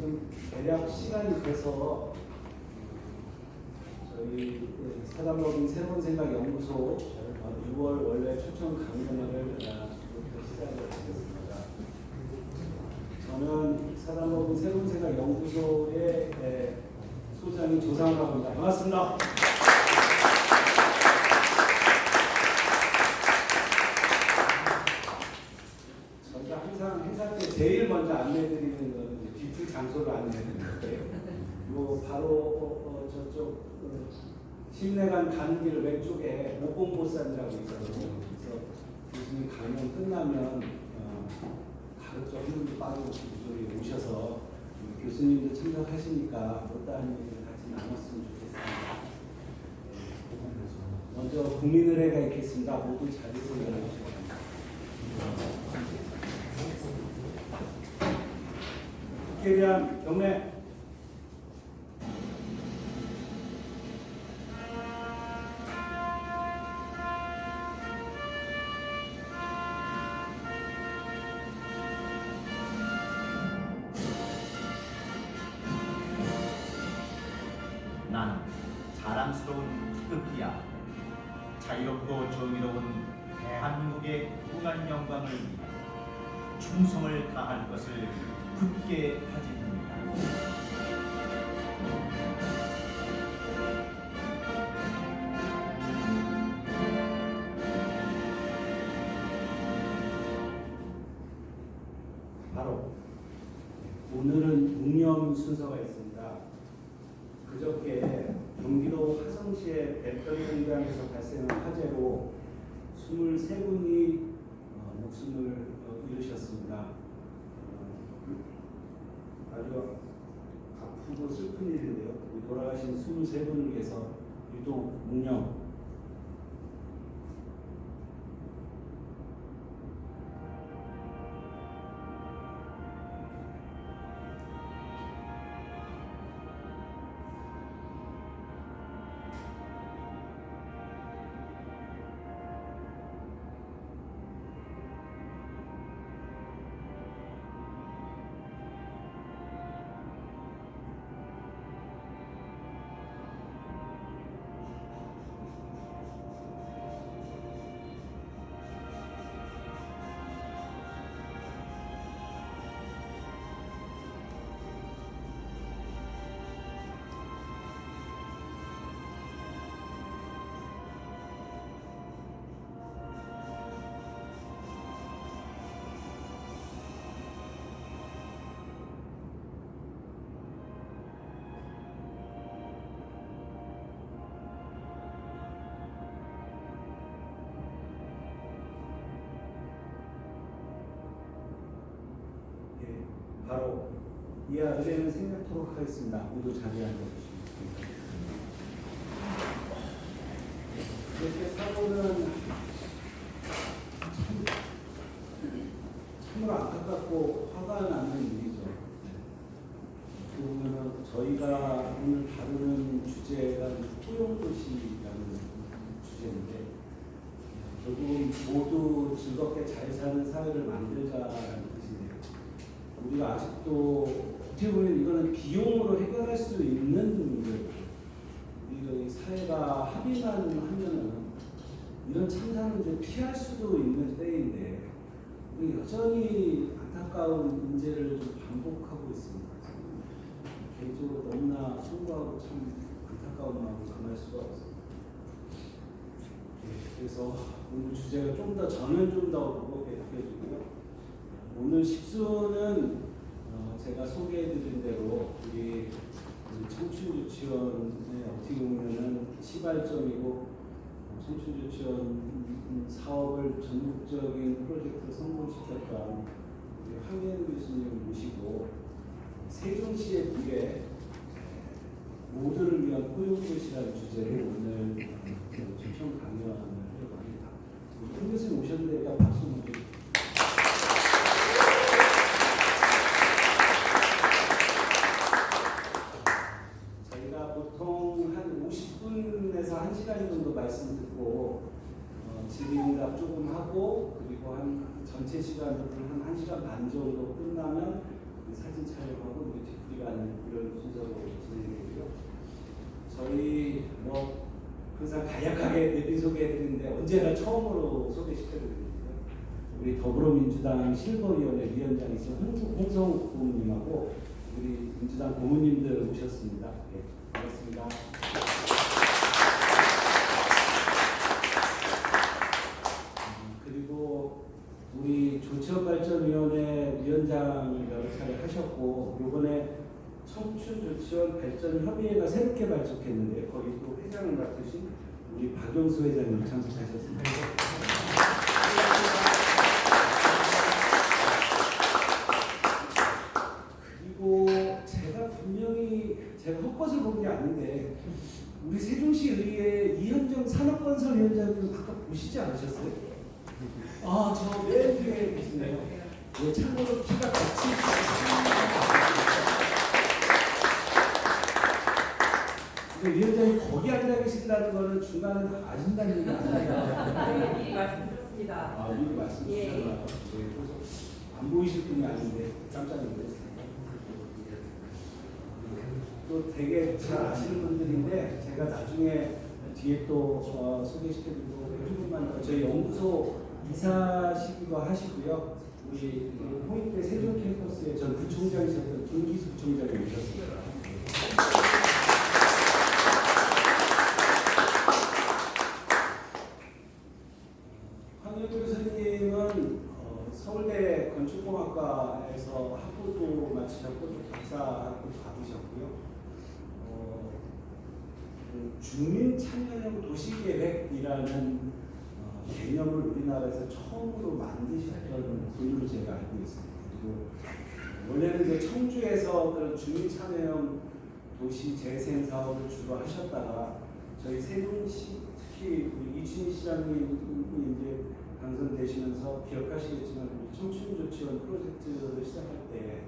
지금 대략 시간이 돼서 저희 사단법인 새로운 생각 연구소 6월 원래 초청 강연회를 시작을 하겠습니다. 저는 사단법인 새로운 생각 연구소의 소장인 조상우라고 합니다. 반갑습니다. 저희가 항상 행사 때 제일 먼저 안내해드리는 거는 뷰티 장소를 안내해드리는데요. 뭐 바로 저쪽 신내관 가는 길 왼쪽에 모공보쌈이라고 있거든요. 그래서 교수님 강연 끝나면 바로 좀 빠르고 이쪽에 오셔서 교수님도 참석하시니까 못다한 얘기를 같이 나눴으면 좋겠습니다. 먼저 국민의례가 있겠습니다. 모두 자리에서 일어나주시기 바랍니다. 국회에 대한 경례. 난 자랑스러운 태극기야. 자유롭고 정의로운 대한민국의 무궁한 영광을 위해 충성을 다할 것을 굳게 다짐합니다. 바로 오늘은 묵념 순서가 있습니다. 그저께 경기도 화성시의 배터리 공장에서 발생한 화재로 23분이 목숨을 잃으셨습니다. 아주 아프고 슬픈 일인데요. 돌아가신 23분을 위해서 유독 묵념. 바로 이하 의뢰는 생략토록 하겠습니다. 모두 자리에 앉아주시겠습니다. 이렇게 사고는 참으로 안타깝고 화가 나는 일이죠. 그러면 저희가 오늘 다루는 주제가 포용도시라는 주제인데 결국 모두 즐겁게 잘 사는 사회를 만들자라는 뜻이네요. 우리가 아직도 어떻게 보면 이거는 비용으로 해결할 수 있는 문제고 우리가 이 사회가 합의만 하면은 이런 참사는 이제 피할 수도 있는 때인데 우리 여전히 안타까운 문제를 좀 반복하고 있습니다. 개인적으로 너무나 송구하고 참 안타까운 마음을 전할 수가 없습니다. 그래서 오늘 주제가 좀 더 저는 좀 더 무겁게 느껴지고요. 오늘 식수는 제가 소개해드린 대로 우리 청춘유치원의 어떻게 보면은 시발점이고 청춘유치원 사업을 전국적인 프로젝트로 성공시켰던 우리 황현 교수님을 모시고 세종시의 미래 모두를 위한 포용도시라는 주제로 오늘 초청 강연을 하려고 합니다. 황 교수님 오셨는데 일단 박수 한번 주세요. 보통 한 50분에서 1시간 정도 말씀 듣고 질의응답 조금 하고 그리고 한 전체 시간으로 한 1시간 반 정도 끝나면 사진 촬영하고 뮤직비디오 하는 이런 순서로 진행되고요. 저희 뭐 항상 간략하게 내비 소개해드리는데 언제나 처음으로 소개시켜드립니다. 우리 더불어민주당 실버위원회 위원장이신 홍성욱 고문님하고 우리 민주당 고문님들 오셨습니다. 네, 반갑습니다. 그리고 우리 조치원발전위원회 위원장 여러 차례 하셨고 이번에 청춘조치원 발전협의회가 새롭게 발족했는데 거기 또 회장을 맡으신 우리 박용수 회장님 참석하셨습니다. 그리고 제가 분명히 제가 헛것을 본 게 아닌데 우리 세종시의회 이현정 산업건설위원장님 아까 보시지 않으셨어요? 아, 저 맨 뒤에 계시네요. 네, 참고로 키가 같이 위원장이 거기 앉아 계신다는 거는 중간에 다 아신다는 얘기 아니에요? 미리 말씀드렸습니다. 아, 미리 말씀 주셨나요? 네, 그래서 안 보이실 분이 아닌데 깜짝 놀랐습니다. 또 되게 잘 아시는 분들인데 제가 나중에 뒤에 또 소개시켜드리고 한 분만 더 저희 연구소 이사시기도 하시고요. 우리 홍익대 세종 캠퍼스의 전 부총장이셨던 김기수 부총장이 오셨습니다. 황영규 교수님은 서울대 건축공학과에서 학부도 마치셨고 또 박사학도 받으셨고요. 주민 참여형 도시계획이라는 개념을 우리나라에서 처음으로 만드셨던 분으로 제가 알고 있습니다. 그리고 원래는 이제 청주에서 그런 주민 참여형 도시 재생 사업을 주로 하셨다가 저희 세종시 특히 우리 이춘희 시장님이 이제 당선되시면서 기억하시겠지만 우리 청춘조치원 프로젝트를 시작할 때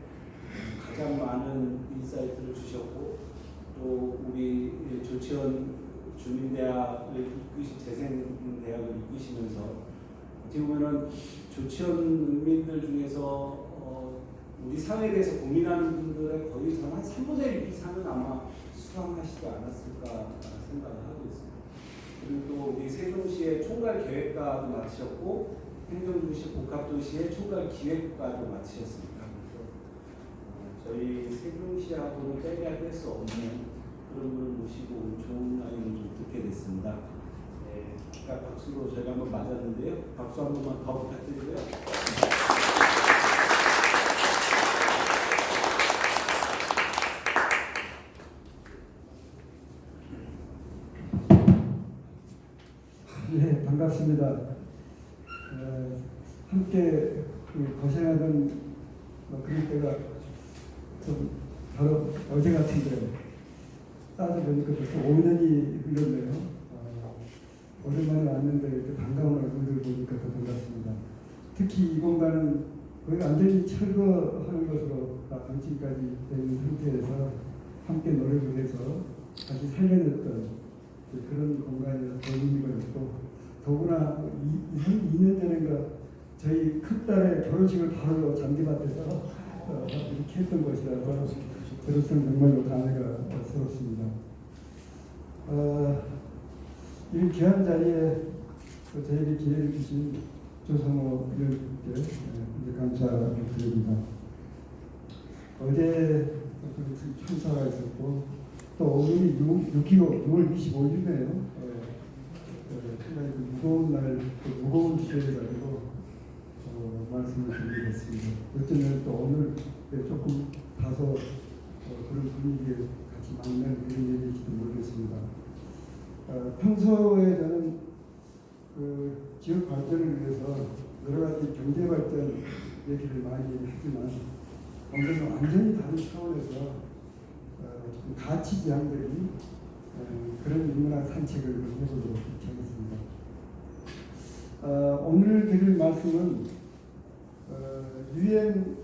가장 많은 인사이트를 주셨고 또 우리 조치원 주민대학을 재생대학을 이끄시면서 어떻게 보면은 조치원민들 중에서 우리 사회에 대해서 고민하는 분들의 거의 한 3분의 1 이상은 아마 수강하시지 않았을까 생각을 하고 있습니다. 그리고 또 우리 세종시의 총괄계획과도 맡으셨고 행정도시 복합도시의 총괄기획과도 맡으셨습니다. 그래서 저희 세종시하고는 빼야 될 수 없는 그런 분을 모시고 오늘 좋은 강의를 좀 듣게 됐습니다. 네, 아까 박수로 저희가 한번 맞았는데요. 박수 한 번만 더 부탁드리고요. 네, 반갑습니다. 함께 고생하던 그런 때가 좀 바로 어제 같은데 따져보니까 벌써 5년이 흘렀네요. 오랜만에 왔는데 이렇게 반가운 얼굴들 보니까 더 반갑습니다. 특히 이 공간은 거의 완전히 철거하는 것으로 방침까지 되는 상태에서 함께 노력을 해서 다시 살려냈던 그런 공간이라서 더 의미가 있고 더구나 2년 전인가 저희 큰딸의 결혼식을 바로 잔디밭에서 이렇게 했던 것이라서 저로서는 정말로 감회가 새롭습니다. 이 귀한 자리에 저에게 기회를 주신 조성호 위원님께 감사드립니다. 어제 참사가 있었고 또 오늘이 6월 25일이네요. 상당히 무거운 날, 무거운 주제를 가지고 말씀을 드리겠습니다. 어쩌면 또 오늘 조금 다소 그런 분위기에 같이 맞는 그런 얘기일지도 모르겠습니다. 평소에 저는 그 지역 발전을 위해서 여러 가지 경제 발전 얘기를 많이 하지만 오늘은 완전히 다른 차원에서 가치지향적인 그런 인문학 산책을 해보도록 하겠습니다. 오늘 드릴 말씀은 UN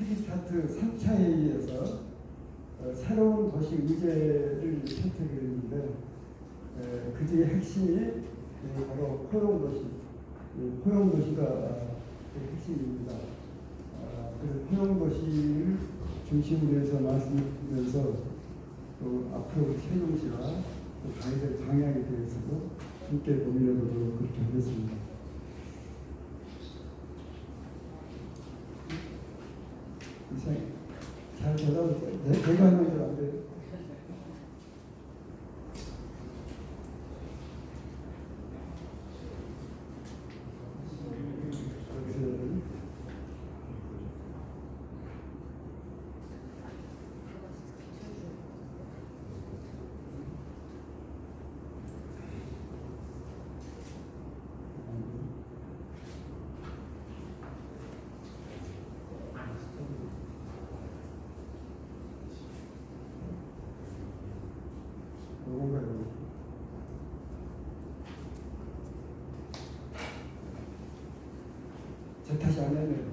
헤비타트 3차 회의에서 새로운 도시 의제를 채택을 했는데 그 중에 핵심이 바로 포용도시, 포용도시가 핵심입니다. 그래서 소형도시를 중심으로 해서 말씀드리면서 또 앞으로 세종시와 또 가야 될 방향에 대해서도 함께 고민해 보도록 그렇게 하겠습니다. 잘 대답해. 제가 하는 줄 안 돼요. 요건가요? 저 다시 안 했네요.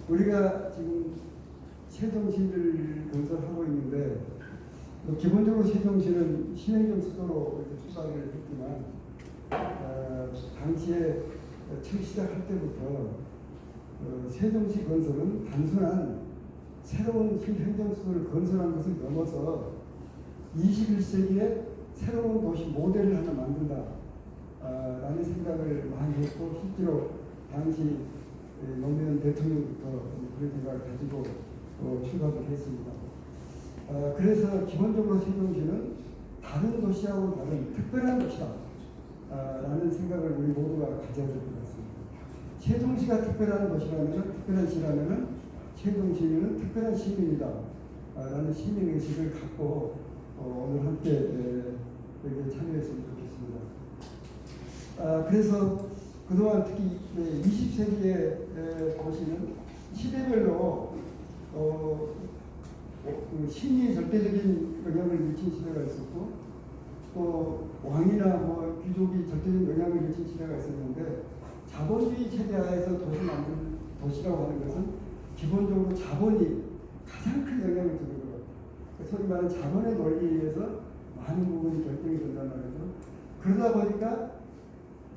우리가 지금 세종시를 건설하고 있는데 기본적으로 세종시는 신행정 수도로 이렇게 출발을 했지만 당시에 처음 시작할 때부터 세종시 건설은 단순한 새로운 신행정수도를 건설한 것을 넘어서 21세기에 새로운 도시 모델을 하나 만든다 라는 생각을 많이 했고 실제로 당시 노무현 대통령부터 그런 생각을 가지고 출발을 했습니다. 그래서 기본적으로 세종시는 다른 도시하고 다른 특별한 도시다 라는 생각을 우리 모두가 가져야 될 것 같습니다. 세종시가 특별한 도시라면, 특별한 시라면 세종시는 특별한 시민이다 라는 시민의식을 갖고 오늘 함께 여기에 참여했으면 좋겠습니다. 그래서 그동안 특히 20세기의 도시는 시대별로 신이 절대적인 영향을 미친 시대가 있었고 또 왕이나 귀족이 절대적인 영향을 미친 시대가 있었는데 자본주의 체제 하에서 도시 만든 도시라고 하는 것은 기본적으로 자본이 가장 큰 영향을 주는 것 같아요. 소위 말하는 자본의 논리에 의해서 많은 부분이 결정이 된단 말이죠. 그러다 보니까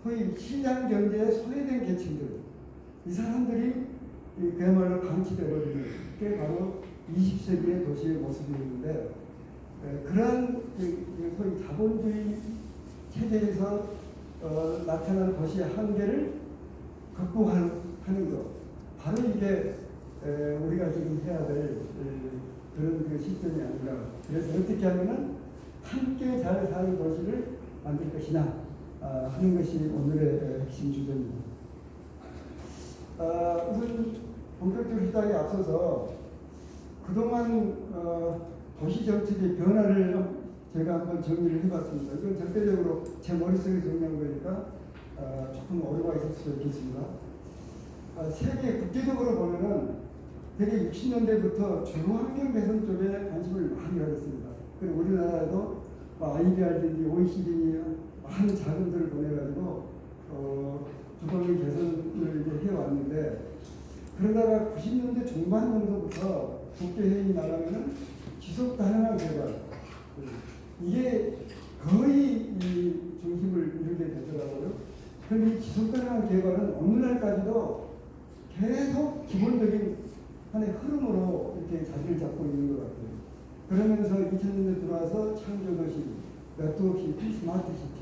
소위 시장 경제에 소외된 계층들, 이 사람들이 그야말로 방치되어버리는 게 바로 20세기의 도시의 모습이었는데 그러한 소위 자본주의 체제에서 나타난 도시의 한계를 극복하는 것, 바로 이게 우리가 지금 해야 될 그런 그 시점이 아닌가. 그래서 어떻게 하면은 함께 잘 사는 도시를 만들 것이냐 하는 것이 오늘의 핵심 주제입니다. 우선 본격적으로 시작에 앞서서 그동안 도시 정책의 변화를 제가 한번 정리를 해봤습니다. 이건 절대적으로 제 머릿속에 정리한 거니까 조금 오류가 있을 수도 있겠습니다. 세계 국제적으로 보면은 대개 60년대부터 주거환경 개선 쪽에 관심을 많이 가졌습니다. 그리고 우리나라도 IBR든지 OECD 많은 자금들을 보내가지고 주거환경 개선을 이제 해왔는데 그러다가 90년대 중반 정도부터 국제회의 나가면은 지속 가능한 개발 이게 거의 이 중심을 이루게 되더라고요. 그럼 이 지속 가능한 개발은 오늘날까지도 계속 기본적인 하나의 흐름으로 이렇게 자리를 잡고 있는 것 같아요. 그러면서 2000년대 들어와서 창조도시, 네트워크시티, 스마트시티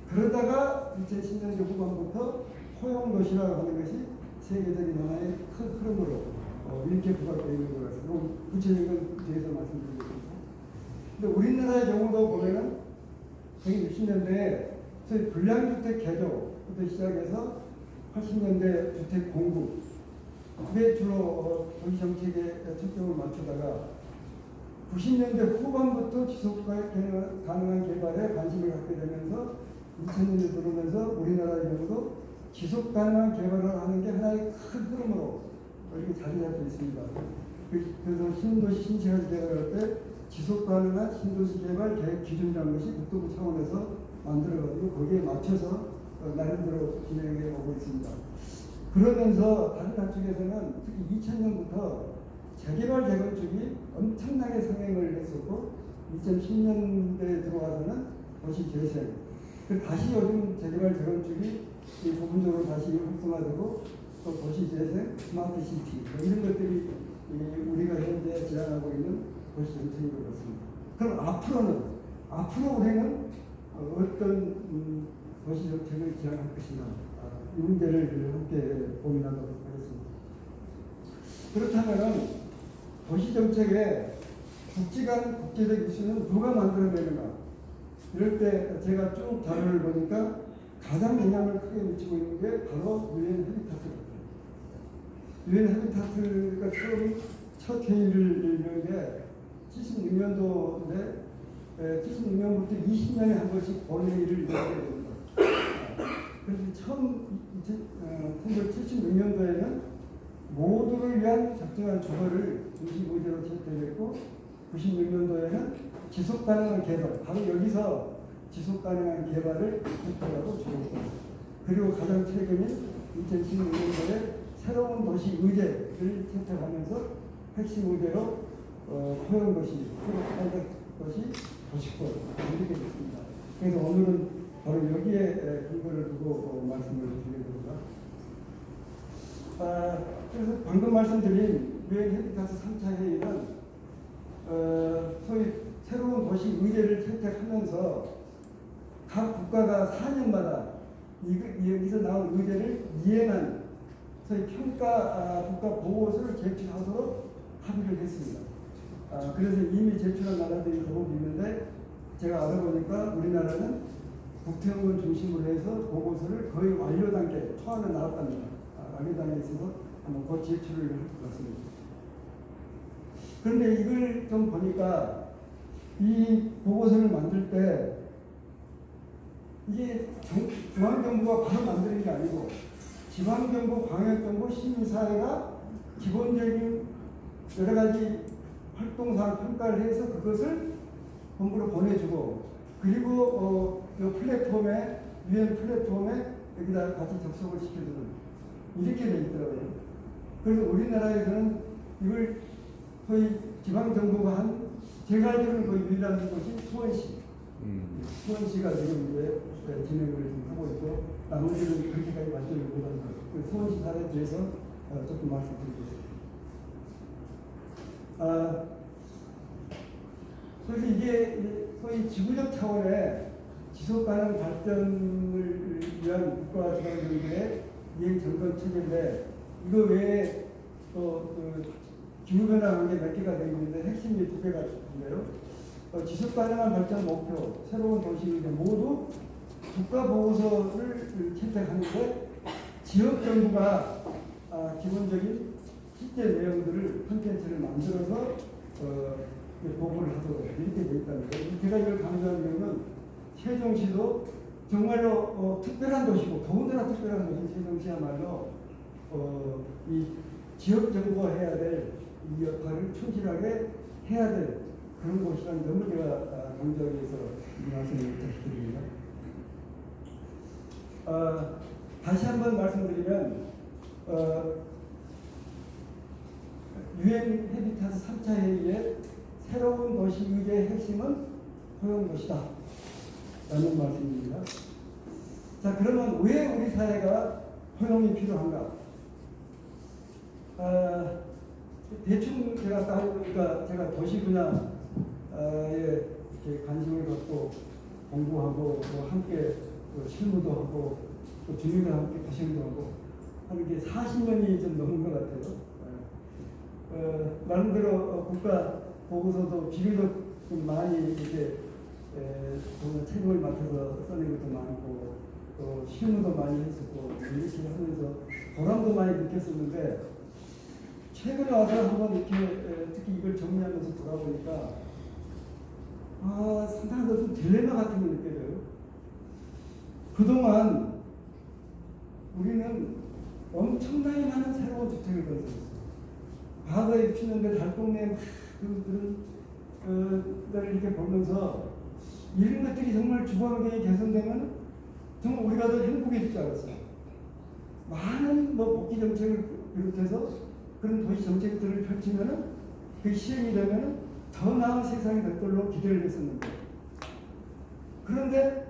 그러다가 2010년대 후반부터 포용도시라고 하는 것이 세계적인 하나의 큰 흐름으로 이렇게 부각되어 있는 것 같습니다. 구체적인 뒤에서 말씀드리겠습니다. 근데 우리나라의 경우도 보면은 1960년대에 소위 불량주택 개조부터 시작해서 80년대 주택 공급 그게 주로 도시 정책에 초점을 맞추다가 90년대 후반부터 지속 가능한 개발에 관심을 갖게 되면서 2000년대 들어오면서 우리나라의 경우도 지속 가능한 개발을 하는 게 하나의 큰 흐름으로 이렇게 자리 잡고 있습니다. 그래서 신도시 신체가 개발할 때 지속 가능한 신도시 개발 계획 기준이라는 것이 국토부 차원에서 만들어가지고 거기에 맞춰서 나름대로 진행해 오고 있습니다. 그러면서 다른 한쪽에서는 특히 2000년부터 재개발 재건축이 엄청나게 성행을 했었고 2010년대에 들어와서는 도시 재생, 다시 요즘 재개발 재건축이 이 부분적으로 다시 활성화되고 또 도시 재생, 스마트 시티 이런 것들이 우리가 현재 제안하고 있는 도시 정책인 것 같습니다. 그럼 앞으로 우리는 어떤 도시 정책을 제안할 것이냐 이 문제를 함께 고민하도록 하겠습니다. 그렇다면 도시 정책에 국지간 국제적 이슈는 누가 만들어내는가? 이럴 때 제가 쭉 자료를 보니까 가장 영향을 크게 미치고 있는 게 바로 유엔 헤비타트입니다. 유엔 헤비타트가 첫 회의를 연 게 76년도인데 76년부터 20년에 한 번씩 본회의를 열게 됩니다. 그래서 처음 1976년도에는 모두를 위한 적정한 주거를 중심 의제로 채택했고 96년도에는 지속 가능한 개발, 바로 여기서 지속 가능한 개발을 목표하고 주었습니다. 그리고 가장 최근인 2016년도에 새로운 도시 의제를 채택하면서 핵심 의제로 포용도시, 도시권 이렇게 됐습니다. 그래서 오늘은 바로 여기에 근거를 두고 말씀을 드리겠습니다. 그래서 방금 말씀드린 유엔 헤비타트 3차 회의는 소위 새로운 도시 의제를 채택하면서 각 국가가 4년마다 여기서 나온 의제를 이행한 소위 평가 국가 보고서를 제출하도록 합의를 했습니다. 그래서 이미 제출한 나라들이 더욱 있는데 제가 알아보니까 우리나라는 국태원을 중심으로 해서 보고서를 거의 완료 단계 초안을 나왔답니다. 완료 단계에 있어서 아마 곧 제출을 할 것 같습니다. 그런데 이걸 좀 보니까 이 보고서를 만들 때 이게 중앙정부가 바로 만드는 게 아니고 지방정부, 광역정부, 시민사회가 기본적인 여러 가지 활동상 평가를 해서 그것을 본부로 보내주고 그리고 이 플랫폼에 유엔 플랫폼에 여기다 같이 접속을 시켜주는 이렇게 돼 있더라고요. 그래서 우리나라에서는 이걸 거의 지방정부가 한 제가 알기로는 거의 유일한 곳이 수원시. 수원시가 지금 이제 진행을 좀 하고 있고 나머지는 그렇게까지 발전을 못한 것. 수원시 사례에 대해서 조금 말씀드리겠습니다. 그래서 이게 소위 지구적 차원의 지속가능 발전을 위한 국가 지방정부의 이행 정책 체계인데 이거 외에 또 기후변화 관계 몇 개가 되어 있는데 핵심이 2개가 있는데요. 지속 가능한 발전 목표, 새로운 도시의제 모두 국가보고서를 채택하는데 지역정부가 기본적인 실제 내용들을 콘텐츠를 만들어서 보고를 하도록 이렇게 되어 있다는 거예요. 제가 이걸 강조하는 이유는 세종시도 정말로 특별한 도시고 더군다나 특별한 도시 세종시야말로 이 지역정부가 해야 될 이 역할을 충실하게 해야 될 그런 곳이라는 점을 제가 강조하기 위해서 이 말씀을 드립니다. 다시 한번 말씀드리면 유엔 헤비타트 3차 회의의 새로운 도시 의제의 핵심은 포용도시다 라는 말씀입니다. 자, 그러면 왜 우리 사회가 포용이 필요한가? 대충 제가 따져보니까 제가 도시 분야에 이렇게 관심을 갖고 공부하고 또 함께 실무도 하고 또 주민과 함께 고생도 하고 하는 게 40년이 좀 넘은 것 같아요. 나름대로 국가 보고서도 비교적 좀 많이 이렇게 정말 책임을 맡아서 써낸 것도 많고 또 실무도 많이 했었고 이렇게 하면서 보람도 많이 느꼈었는데 최근에 와서 한번 이렇게 특히 이걸 정리하면서 돌아보니까 상당히 좀 딜레마 같은 게 느껴져요. 그동안 우리는 엄청나게 많은 새로운 주택을 건설했어요. 과거에 60년대 달동네 그런 데를 이렇게 보면서 이런 것들이 정말 주거 환경이 개선되면 정말 우리가 더 행복해질 줄 알았어요. 많은 복지 정책을 비롯해서 그런 도시 정책들을 펼치면은 그 시행이 되면은 더 나은 세상이 될 걸로 기대를 했었는데 그런데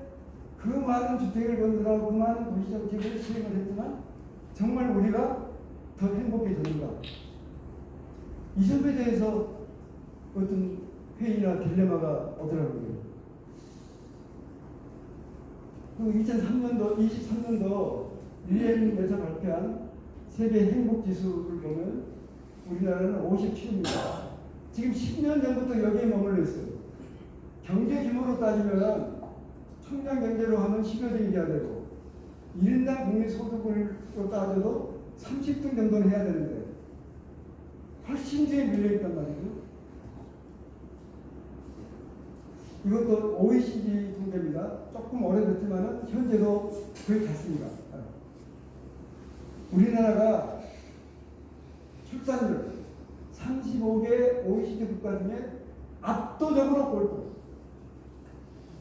그 많은 주택을 건설하고 그 많은 도시정책을 시행을 했지만 정말 우리가 더 행복해졌는가? 이 점에 대해서 어떤 회의나 딜레마가 오더라고요. 그 2003년도, 23년도 유엔에서 발표한 세계 행복지수를 보면 우리나라는 57입니다. 지금 10년 전부터 여기에 머물러 있어요. 경제 규모로 따지면 총량 경제로 하면 10여 등 이해야 되고 1인당 국민소득으로 따져도 30등 정도는 해야 되는데 훨씬 뒤에 밀려있단 말이죠. 이것도 OECD 통계입니다. 조금 오래됐지만 현재도 거의 같습니다. 우리나라가 출산율 35개 OECD 국가 중에 압도적으로 꼴등.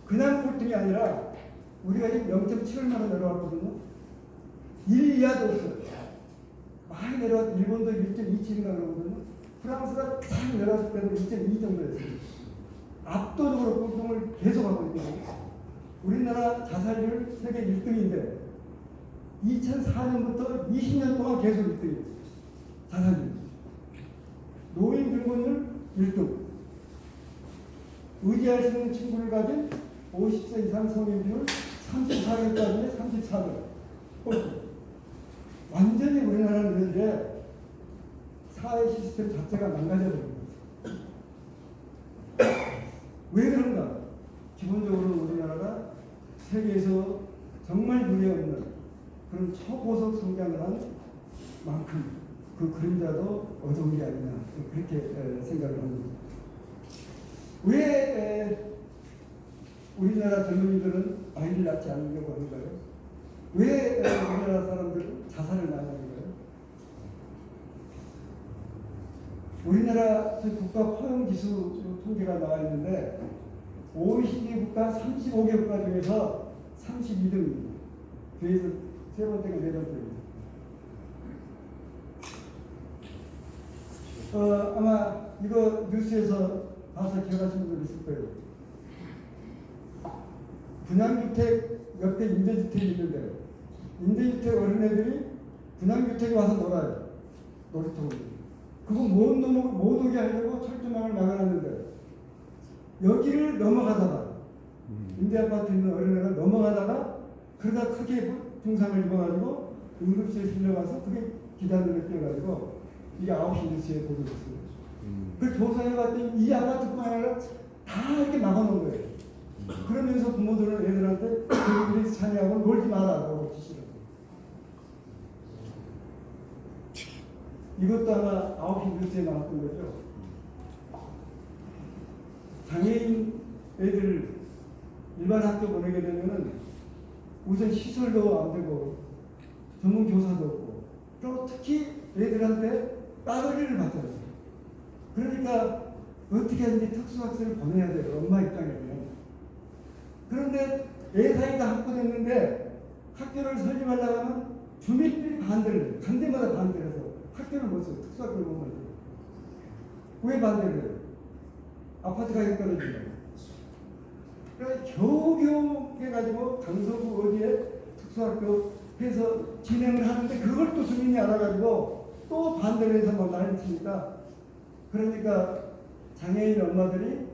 그냥 꼴등이 아니라 우리가 지금 0.7얼마로 내려왔거든요. 1 이하도 없어요. 많이 내려왔, 일본도 1.27인가 그러거든요. 프랑스가 참 내려왔을 때도 2.2 정도였어요. 압도적으로 꼴등을 계속하고 있거든요. 우리나라 자살률 세계 1등인데 2004년부터 20년 동안 계속 1등이에요. 자살률. 노인 불문율 1등. 의지할 수 있는 친구를 가진 50세 이상 성인 비율 34개까지 34등. 완전히 우리나라는 현재 사회 시스템 자체가 망가져버린 거죠. 왜 그런가? 기본적으로 우리나라가 세계에서 정말 유례 없는 그런 초고속 성장을 한 만큼 그 그림자도 어두운 게 아니냐 그렇게 생각을 합니다. 왜 우리나라 젊은이들은 아이를 낳지 않으려고 하는가요? 왜 우리나라 사람들은 자살을 많이 하는가요? 우리나라 국가 포용지수 통계가 나와 있는데 OECD 국가 35개 국가 중에서 32등입니다. 그래서 세 번째가 네 번째입니다. 아마 이거 뉴스에서 봐서 기억하시는 분 있을 거예요. 분양주택 옆에 임대주택이 있는데 임대주택 어린애들이 분양주택에 와서 놀아요. 놀이터로. 그거 못 오게 하려고 철조망을 막아놨는데 여기를 넘어가다가 임대아파트 있는 어린애가 넘어가다가 그러다 크게 중상을 입어가지고 응급실에 실려가서 그게 기다림을 뛰어가지고 이게 9시 뉴스에 보도됐어요. 그 조사해봤더니 이 아파트뿐만 아니라 다 이렇게 막아놓은 거예요. 그러면서 부모들은 애들한테 그들이 자녀하고 놀지 마라고 지시를. 이것도 아마 9시 뉴스에 나왔던 거죠. 장애인 애들 일반 학교 보내게 되면은 우선 시설도 안 되고 전문 교사도 없고 또 특히 애들한테 따돌이를 받잖아요. 그러니까 어떻게 하든지 특수학생을 보내야 돼요. 엄마 입장에서는. 그런데 애 사이가 확보됐는데 학교를 설립하려고 하면 주민들이 반대를 해요. 간 데마다 반대를 해서 학교를 못 써요. 특수학교를 못 만들어요. 왜 반대를 해요? 아파트 가격이 떨어지잖아요. 그래서 겨우겨우 해가지고 강서구 어디에 특수학교 해서 진행을 하는데 그걸 또 주민이 알아가지고 또 반대를 해서 뭐 난리 치니까 그러니까 장애인 엄마들이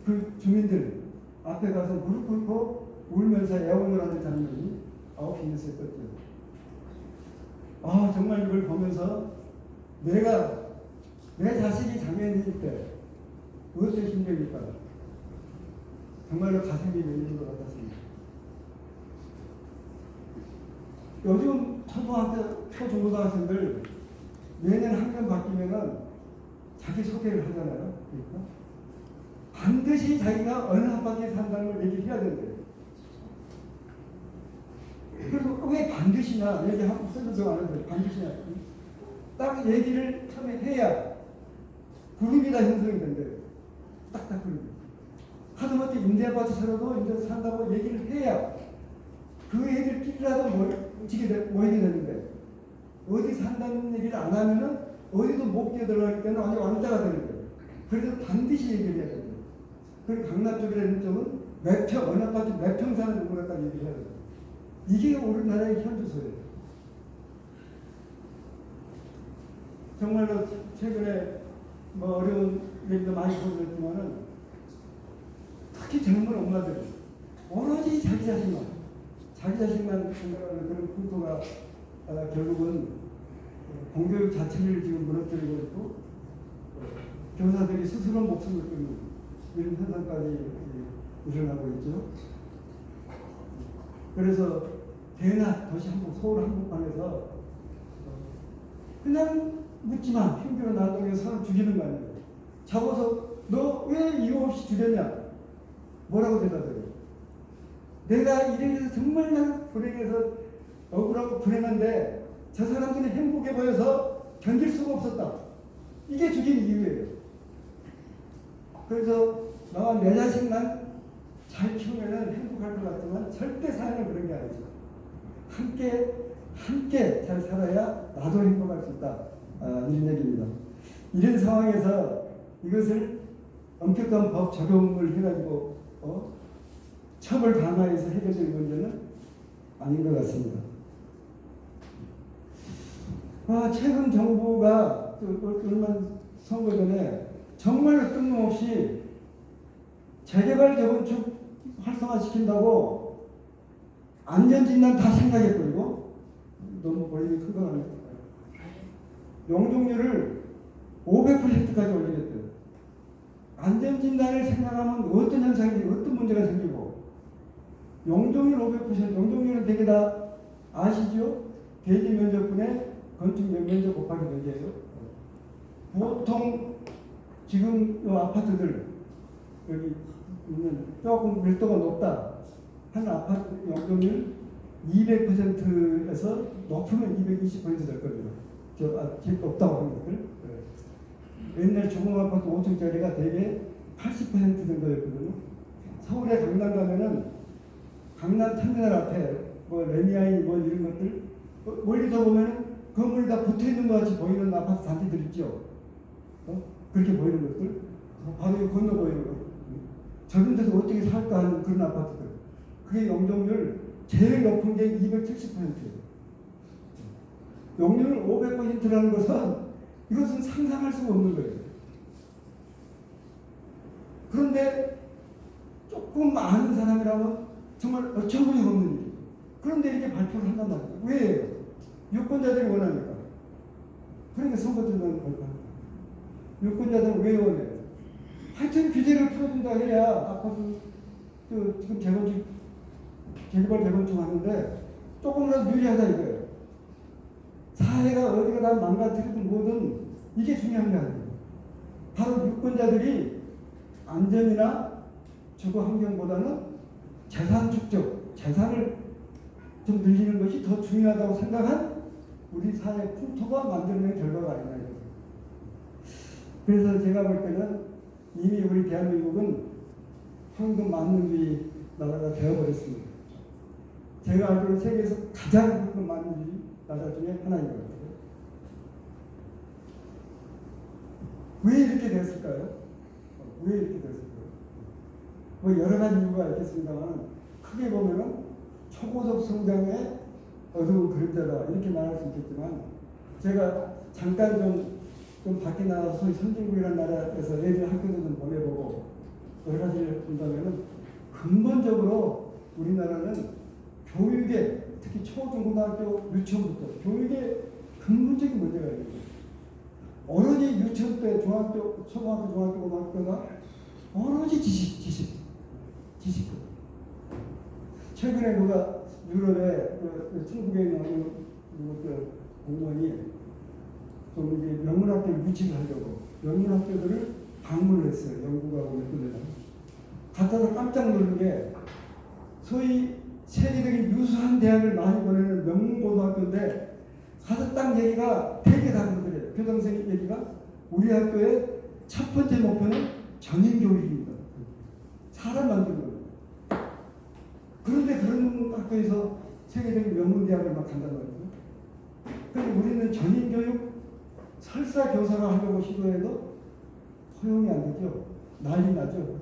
그 주민들 앞에 가서 무릎 꿇고 울면서 애원을 하는 장면이 9시 뉴스에 떴죠. 아 정말 이걸 보면서 내 자식이 장애인일 때 어떤 심정일까? 정말로 가슴이 열리는 것 같았습니다. 요즘 초중고등학생들 매년 학년 바뀌면은 자기 소개를 하잖아요. 그러니까 반드시 자기가 어느 아파트에 산다는 걸 얘기를 해야 된대요. 그래서 왜 반드시냐 얘기하고 써도 안 해도 반드시냐 딱 얘기를 처음에 해야 그룹이 다 형성이 된대요. 딱딱 그룹이. 하다못해 임대아파트 살아도 임대 산다고 얘기를 해야 그 애들끼리라도 모이게 되는데 어디 산다는 얘기를 안 하면은 어디도 못 끼어들어가기 때문에 완전 왕따가 되는 거예요. 그래서 반드시 얘기를 해야 돼요. 그리고 강남 쪽이라는 점은 어느 아파트 몇 평 사는 누구라까지 얘기를 해야 돼요. 이게 우리나라의 현주소예요. 정말로 최근에 뭐 어려운 얘기도 많이 보셨지만은 특히 젊은 엄마들 오로지 자기 자신만 생각하는 그런 풍토가 결국은 공교육 자체를 지금 무너뜨리고 있고 교사들이 스스로 목숨을 끊는 이런 현상까지 일어나고 있죠. 그래서 대낮 도시 한국 서울 한복판에서 그냥 묻지마 힘들어 나동에서 사람 죽이는 거 아니에요. 잡아서 너 왜 이유 없이 죽였냐? 뭐라고 대답해요? 내가 이래서 정말 난 불행해서 억울하고 불행한데 저 사람들이 행복해 보여서 견딜 수가 없었다. 이게 죽인 이유예요. 그래서 나와 내 자식만 잘 키우면 행복할 것 같지만 절대 사회는 그런 게 아니죠. 함께 잘 살아야 나도 행복할 수 있다. 이런 얘기입니다. 이런 상황에서 이것을 엄격한 법 적용을 해가지고 처벌 강화해서 해결될 문제는 아닌 것 같습니다. 최근 정부가 얼마 선거 전에 정말로 뜬금없이 재개발 재건축 활성화시킨다고 안전진단 다 생각해버리고 너무 권력이 큰 건 아닙니까? 용적률을 500%까지 올리겠대요. 안전진단을 생각하면 어떤 현상이 어떤 문제가 생기고 용적률 500%, 용적률은 되게 다 아시죠? 대지 면적분의 건축 면적 곱하기 면적이에요. 보통 지금 이 아파트들 여기 있는 조금 밀도가 높다 하는 아파트 용적률 200%에서 높으면 220% 될 겁니다. 집 높다고 하는 것들. 옛날 주공 아파트 5층짜리가 대개 80% 정도였거든요. 서울에 강남 가면은 강남 터미널 앞에 뭐 레미아인 뭐 이런 것들 멀리서 보면은 건물이 다 붙어 있는 것 같이 보이는 아파트 단지들 있죠. 그렇게 보이는 것들. 바로 건너 보이는 거. 저런 데서 어떻게 살까 하는 그런 아파트들. 그게 용적률 제일 높은 게 270%예요. 용적률 500%라는 것은 이것은 상상할 수가 없는 거예요. 그런데 조금 아는 사람이라면 정말 어처구니 없는 일. 그런데 이렇게 발표를 한단 말이에요. 왜? 유권자들이 원하니까. 그러니까 선거 때는 걸까? 유권자들은 왜 원해요? 하여튼 규제를 풀어준다 해야 아파트 지금 재개발 재건축 하는데 조금이라도 유리하다 이거예요. 사회가 어디가 다 망가뜨리든 뭐든 이게 중요한 게 아니에요. 바로 유권자들이 안전이나 주거 환경보다는 재산 축적, 재산을 좀 늘리는 것이 더 중요하다고 생각한 우리 사회 풍토가 만들어낸 결과가 아니냐. 그래서 제가 볼 때는 이미 우리 대한민국은 황금 만능주의 나라가 되어버렸습니다. 제가 알기로 세계에서 가장 황금 만능주의 나라 중에 하나인 것 같아요. 왜 이렇게 됐을까요? 왜 이렇게 됐을까요? 뭐 여러 가지 이유가 있겠습니다만 크게 보면은 초고속 성장의 어두운 그림자다 이렇게 말할 수 있겠지만 제가 잠깐 좀 밖에 나가서 소위 선진국이라는 나라에서 애들 학교도 좀 보내보고 여러 가지를 본다면은 근본적으로 우리나라는 교육에 특히 초중고등학교 유치원부터 교육에 근본적인 문제가 있습니다. 오로지 유치원 때 중학교, 초등학교, 중학교, 고등학교가 오로지 지식. 최근에 누가 유럽에 중국에 있는 어느 공무원이 좀 이제 명문학교를 유치를 하려고 명문학교들을 방문을 했어요. 영국하고 몇 군데다. 갔다가 깜짝 놀란 게 소위 세계적인 유수한 대학을 많이 보내는 명문고등학교인데 가서 딱 얘기가 되게 다른 거예요. 교장선생님 얘기가 우리 학교의 첫 번째 목표는 전인교육입니다. 사람 만드는 거예요. 그런데 그런 학교에서 세계적인 명문대학을 막 간단 말이에요. 그런데 우리는 전인교육 설사 교사가 하려고 시도해도 허용이 안 되죠. 난리 나죠.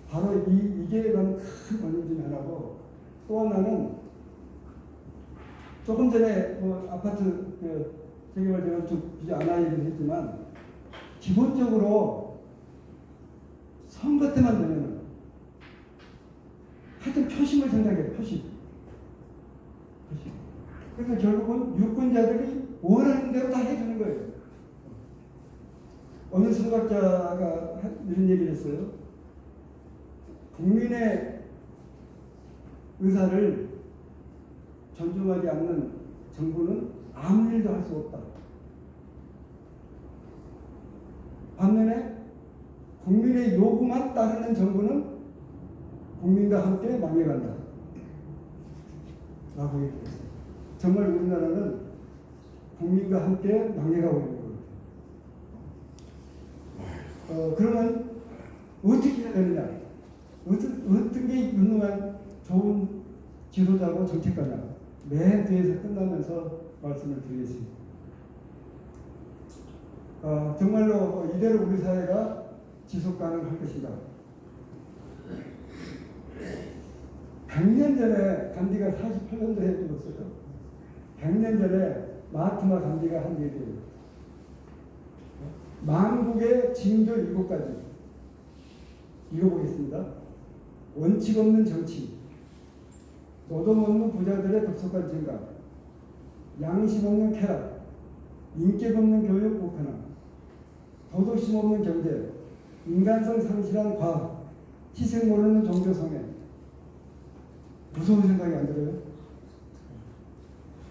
바로 이게 큰 원인 중에 하나고, 또 하나는 조금 전에 뭐 아파트 재개발 제가 좀 굳이 안 하기는 했지만, 기본적으로 선거 때만 되면은 하여튼 표심을 생각해요. 표심. 그래서 결국은 유권자들이 원하는 대로 다 해주는 거예요. 어느 선각자가 이런 얘기를 했어요. 국민의 의사를 존중하지 않는 정부는 아무 일도 할 수 없다. 반면에 국민의 요구만 따르는 정부는 국민과 함께 망해간다. 라고 얘기했어요. 정말 우리나라는 국민과 함께 망해가고 있는 거예요. 그러면 어떻게 해야 되느냐? 어떤 게 유능한 좋은 지도자고 정책가냐? 맨 뒤에서 끝나면서 말씀을 드리겠습니다. 정말로 이대로 우리 사회가 지속 가능할 것이다. 100년 전에 간디가 48년도에 죽었어요. 100년 전에 마하트마 간디가 한 얘기예요. 만국의 징조 7가지 읽어보겠습니다. 원칙 없는 정치, 노동 없는 부자들의 급속한 증가, 양심 없는 쾌락, 인격 없는 교육 보편화, 도덕심 없는 경제, 인간성 상실한 과학, 희생 모르는 종교 성애. 무서운 생각이 안 들어요?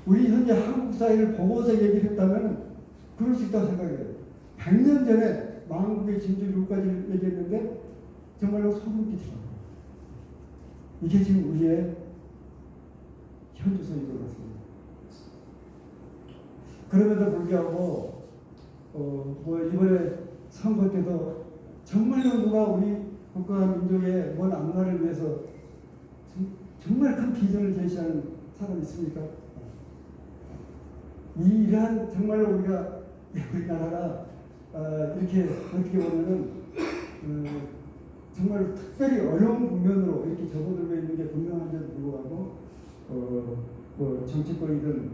우리 현재 한국 사회를 보고서 얘기를 했다면 그럴 수 있다고 생각해요. 100년 전에 만국의 징조 7가지를 얘기했는데 정말로 소름 끼치더라고요. 이게 지금 우리의 현주소인 것 같습니다. 그럼에도 불구하고 이번에 선거 때도 정말로 누가 우리 국가와 민족의 먼 앞날을 위해서 정말 큰 비전을 제시하는 사람이 있습니까? 이러한 정말로 우리나라가 이렇게 어떻게 보면은 정말 특별히 어려운 국면으로 이렇게 접어들고 있는 게 분명한데도 불구하고 뭐 정치권이든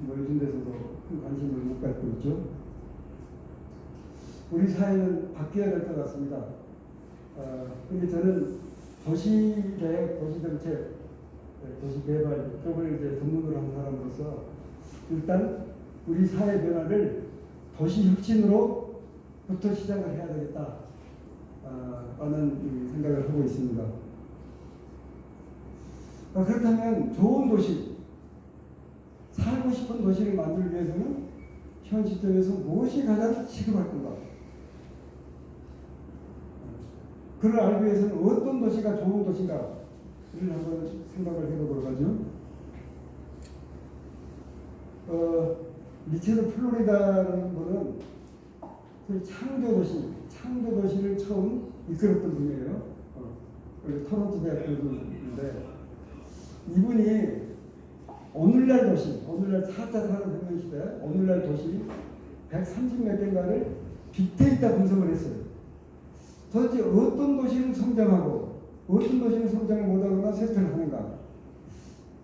뭐 이런 데서도 큰 관심을 못 갖고 있죠. 우리 사회는 바뀌어야 될 것 같습니다. 근데 저는 도시계획, 도시정책, 도시개발 쪽을 이제 전문으로 한 사람으로서 일단 우리 사회 변화를 도시혁신으로부터 시작을 해야 되겠다 라는 생각을 하고 있습니다. 그렇다면 좋은 도시, 살고 싶은 도시를 만들기 위해서는 현 시점에서 무엇이 가장 시급할 건가? 그걸 알기 위해서는 어떤 도시가 좋은 도시인가를 한번 생각을 해보도록 하죠. 리처드 플로리다라는 분은 그 창조도시를 처음 이끌었던 분이에요. 토론토 대학교인데 이분이 오늘날 도시, 오늘날 4차 산업혁명 시대, 오늘날 도시 130몇 개인가를 빅데이터 분석을 했어요. 도대체 어떤 도시는 성장하고 어떤 도시는 성장을 못하거나 쇠퇴를 하는가.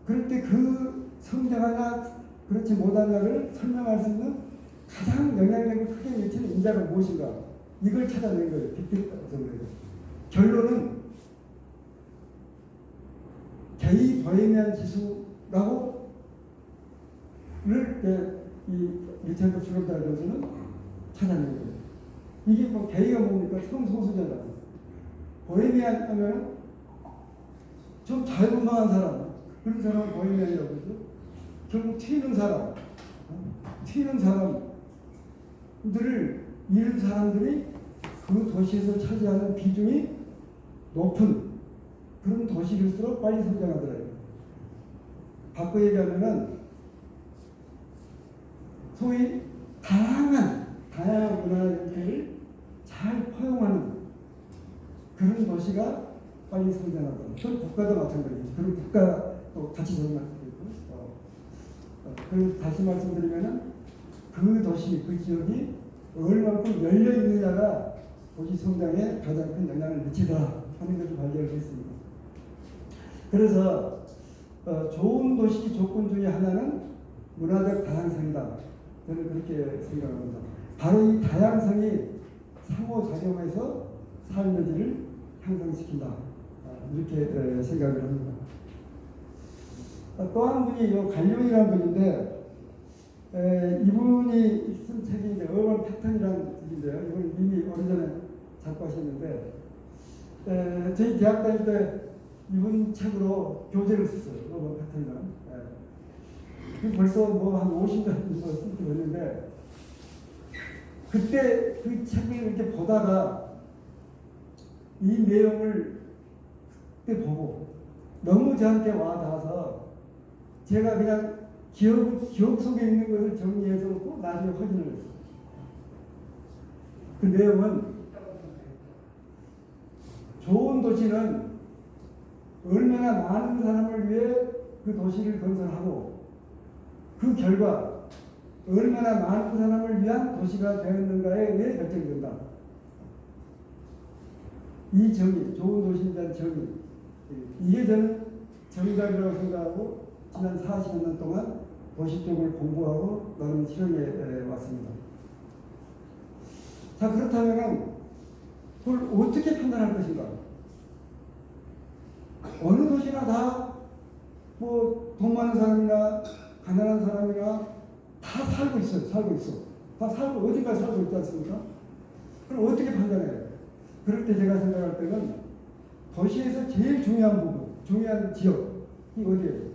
그럴 때 그 성장하나 그렇지 못하냐를 설명할 수 있는 가장 영향력을 크게 미치는 인자가 무엇인가. 이걸 찾아낸 거예요. 빅데이터 분석을. 결론은 게이 보헤미안 지수라고 이 리처드 플로리다 교수는 찾아낸 거예요. 이게 뭐 게이가 뭡니까? 성소수자다. 보헤미안 하면 좀 자유분방한 사람, 그런 사람을 보헤미안이라고 그러죠. 결국 튀는 사람들을 이런 사람들이 그 도시에서 차지하는 비중이 높은 그런 도시일수록 빨리 성장하더라고요. 바꿔 얘기하면은 소위 다양한 문화의 형태를 잘 포용하는 그런 도시가 빨리 성장하다. 그 국가도 마찬가지예요. 그런 국가도 같이 성장하고 있고. 다시 말씀드리면은 그 도시, 그 지역이 얼마큼 열려 있느냐가 도시 성장에 가장 큰 영향을 미치더라. 하는 것을 발견을 했습니다. 그래서 좋은 도시 조건 중에 하나는 문화적 다양성이다. 저는 그렇게 생각합니다. 바로 이 다양성이 상호작용해서 삶의 질을 향상시킨다. 이렇게 생각을 합니다. 또 한 분이 갈룡이라는 분인데 이분이 쓴 책이 이제 어반 패턴이라는 책인데요. 이건 이미 오래전에 작고하셨는데 저희 대학 다닐 때 이분 책으로 교재를 썼어요. 어반 패턴이라는. 벌써 뭐 한 50년 정도 쓴지 됐는데 그때 그 책을 이렇게 보다가 이 내용을 그때 보고 너무 저한테 와닿아서 제가 그냥 기억 속에 있는 것을 정리해서 꼭 나중에 확인을 했어요. 그 내용은 좋은 도시는 얼마나 많은 사람을 위해 그 도시를 건설하고 그 결과 얼마나 많은 사람을 위한 도시가 되었는가에 의해 결정된다. 이 정의, 좋은 도시에 대한 정의, 이게 저는 정답이라고 생각하고 지난 40여 년 동안 도시 쪽을 공부하고 나름 실험해 왔습니다. 자, 그렇다면 그걸 어떻게 판단할 것인가? 어느 도시나 다 뭐 돈 많은 사람이나 가난한 사람이나 다 살고 있어요. 살고 있어. 다 살고 어딘가 살고 있지 않습니까? 그럼 어떻게 판단해요? 그럴 때 제가 생각할 때는 도시에서 제일 중요한 부분, 중요한 지역이 어디예요?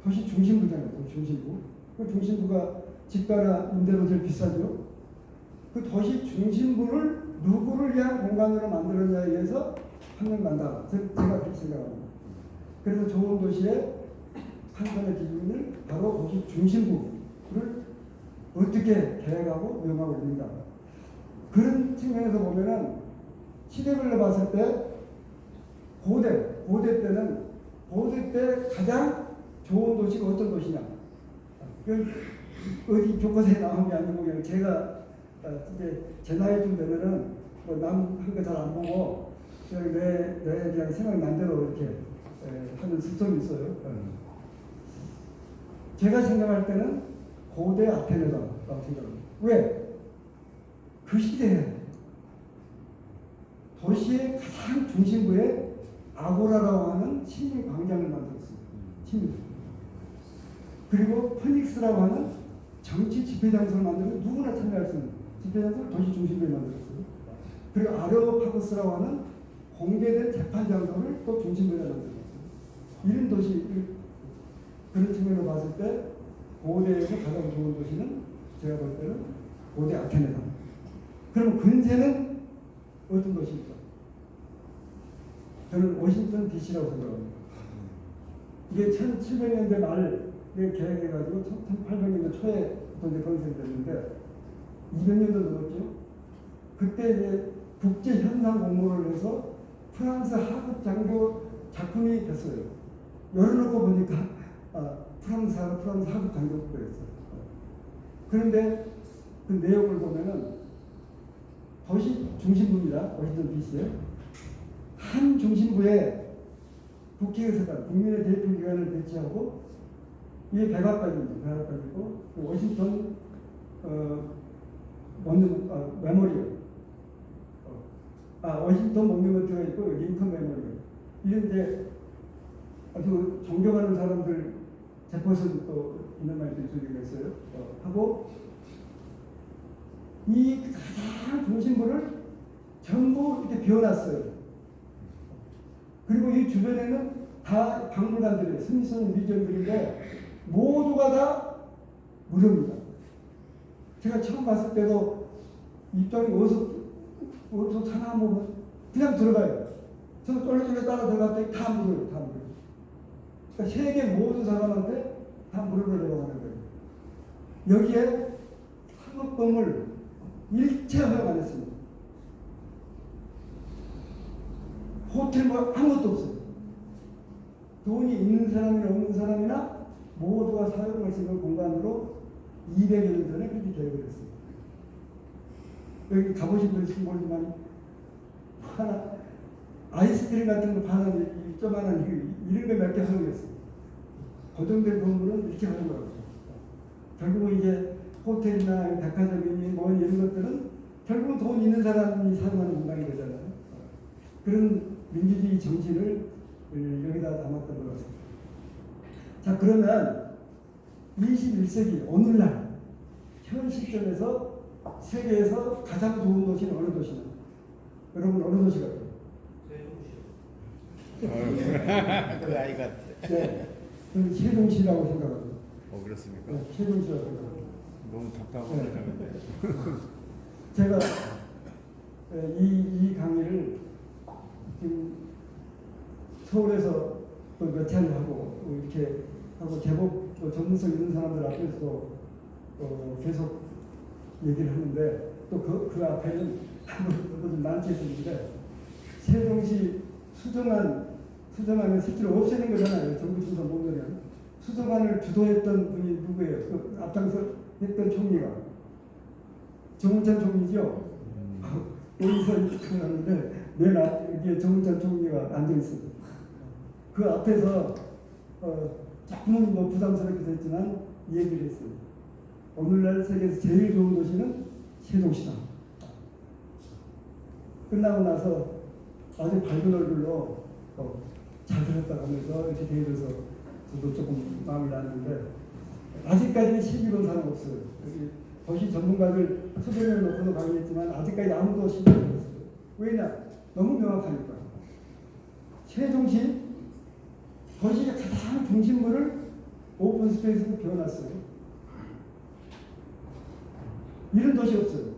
도시 중심부잖아요. 도시 중심부. 그 중심부가 집가나 임대료 제일 비싸죠. 그 도시 중심부를 누구를 위한 공간으로 만들었냐에 의해서 판단난다. 제가 그렇게 생각합니다. 그래서 좋은 도시의 판단의 기준을 바로 도시 중심부를 어떻게 계획하고 명하고 있는가. 그런 측면에서 보면은 시대별로 봤을 때 고대 때 가장 좋은 도시가 어떤 도시냐. 어디 교과서에 나온 게 아니고 그냥 제가 이제 제 나이쯤 되면은 뭐 남 한 거 잘 안 보고 내 그냥 생각난 대로 이렇게 하는 습성이 있어요. 제가 생각할 때는 고대 아테네다라고 생각합니다. 왜? 그 시대에 도시의 가장 중심부에 아고라라고 하는 시민 광장을 만들었습니다. 시민. 그리고 포닉스라고 하는 정치 집회 장소를 만들면 누구나 참여할 수 있는 집회 장소를 도시 중심부에 만들었어요. 그리고 아레오파고스라고 하는 공개된 재판 장소를 또 중심부에 만들었어요. 이런 도시, 그런 측면으로 봤을 때 고대에서 가장 좋은 도시는 제가 볼 때는 고대 아테네다. 그럼 근세는 어떤 도시입니까? 저는 워싱턴 DC라고 생각합니다. 이게 1700년대 말에 계획해가지고 1800년대 초에 건설됐는데 200년도 넘었죠. 그때 이제 국제 현상 공모를 해서 프랑스 하급 장교 작품이 됐어요. 열어놓고 보니까 프랑스 하급 장교였어요. 그런데 그 내용을 보면은 도시 중심부입니다. 워싱턴 DC에 한 중심부에 국회의사당, 국민의 대표기관을 배치하고 이게 백악관입니다. 백악관이고 워싱턴 메모리얼, 워싱턴 모뉴먼트가 있고 링컨 메모리얼. 이런 이제 아주 존경하는 사람들 제퍼슨 또 있는 말도 있어요. 하고 이 가장 중심부를 전부 이렇게 비워놨어요. 그리고 이 주변에는 다 박물관들이에요. 스미소니언 뮤지엄들인데 모두가 다 무료입니다. 제가 처음 봤을 때도 입장이 어디서 차나 보면 그냥 들어가요. 저도 쫄래쫄래 따라 들어갔더니 다 무료예요. 다 무료. 그러니까 세계 모든 사람한테 다 무료로 내려가는 거예요. 여기에 상업범을 일체 허용 안 했습니다. 호텔 뭐 아무것도 없어요. 돈이 있는 사람이나 없는 사람이나 모두가 사용할 수 있는 공간으로 200여 년 전에 그렇게 계획을 했어요. 여기 가보신 분 있으면 모르지만 아이스크림 같은 거 파는 조그만한 이런 거 몇 개 허용했어요. 고정된 건물은 이렇게 하는 거예요. 결국은 이제 호텔이나 백화점이니 뭐 이런 것들은 결국은 돈 있는 사람이 사용하는 공간이 되잖아요. 그런 민주주의 정신을 여기다 담았던 것 같습니다. 자, 그러면 21세기 오늘날 현 시점에서 세계에서 가장 좋은 도시는 어느 도시나? 여러분 어느 도시 같아요? 그 아이 같아. 네, 저는 세종시라고 생각합니다. 그렇습니까? 네, 세종시라고 생각합니다. 너무 답답하네. 제가 이 강의를 지금 서울에서 또 몇 차례 하고 이렇게 하고 제법 전문성 있는 사람들 앞에서 계속 얘기를 하는데 또 그 앞에는 좀 난처했었는데 세종시 수정안을 실제로 없애는 거잖아요. 정부 중선 보면 수정안을 주도했던 분이 누구예요? 그 앞장서 했던 총리가 정운찬 총리죠. 여기서 하는데 맨 여기에 정운찬 총리가 앉아 있습니다. 그 앞에서 조금은 뭐 부담스럽게 됐지만 이 얘기를 했어요. 오늘날 세계에서 제일 좋은 도시는 세종시다. 끝나고 나서 아주 밝은 얼굴로 잘 들었다 하면서 이렇게 대해서 저도 조금 마음이 났는데 아직까지는 시비 건 사람 없어요. 여기 도시 전문가들 수변에 놓고도 강의했지만 아직까지 아무도 시비 안 했어요. 왜냐? 너무 명확하니까. 세종시 도시의 가장 중심부를 오픈 스페이스로 비워놨어요. 이런 도시 없어요.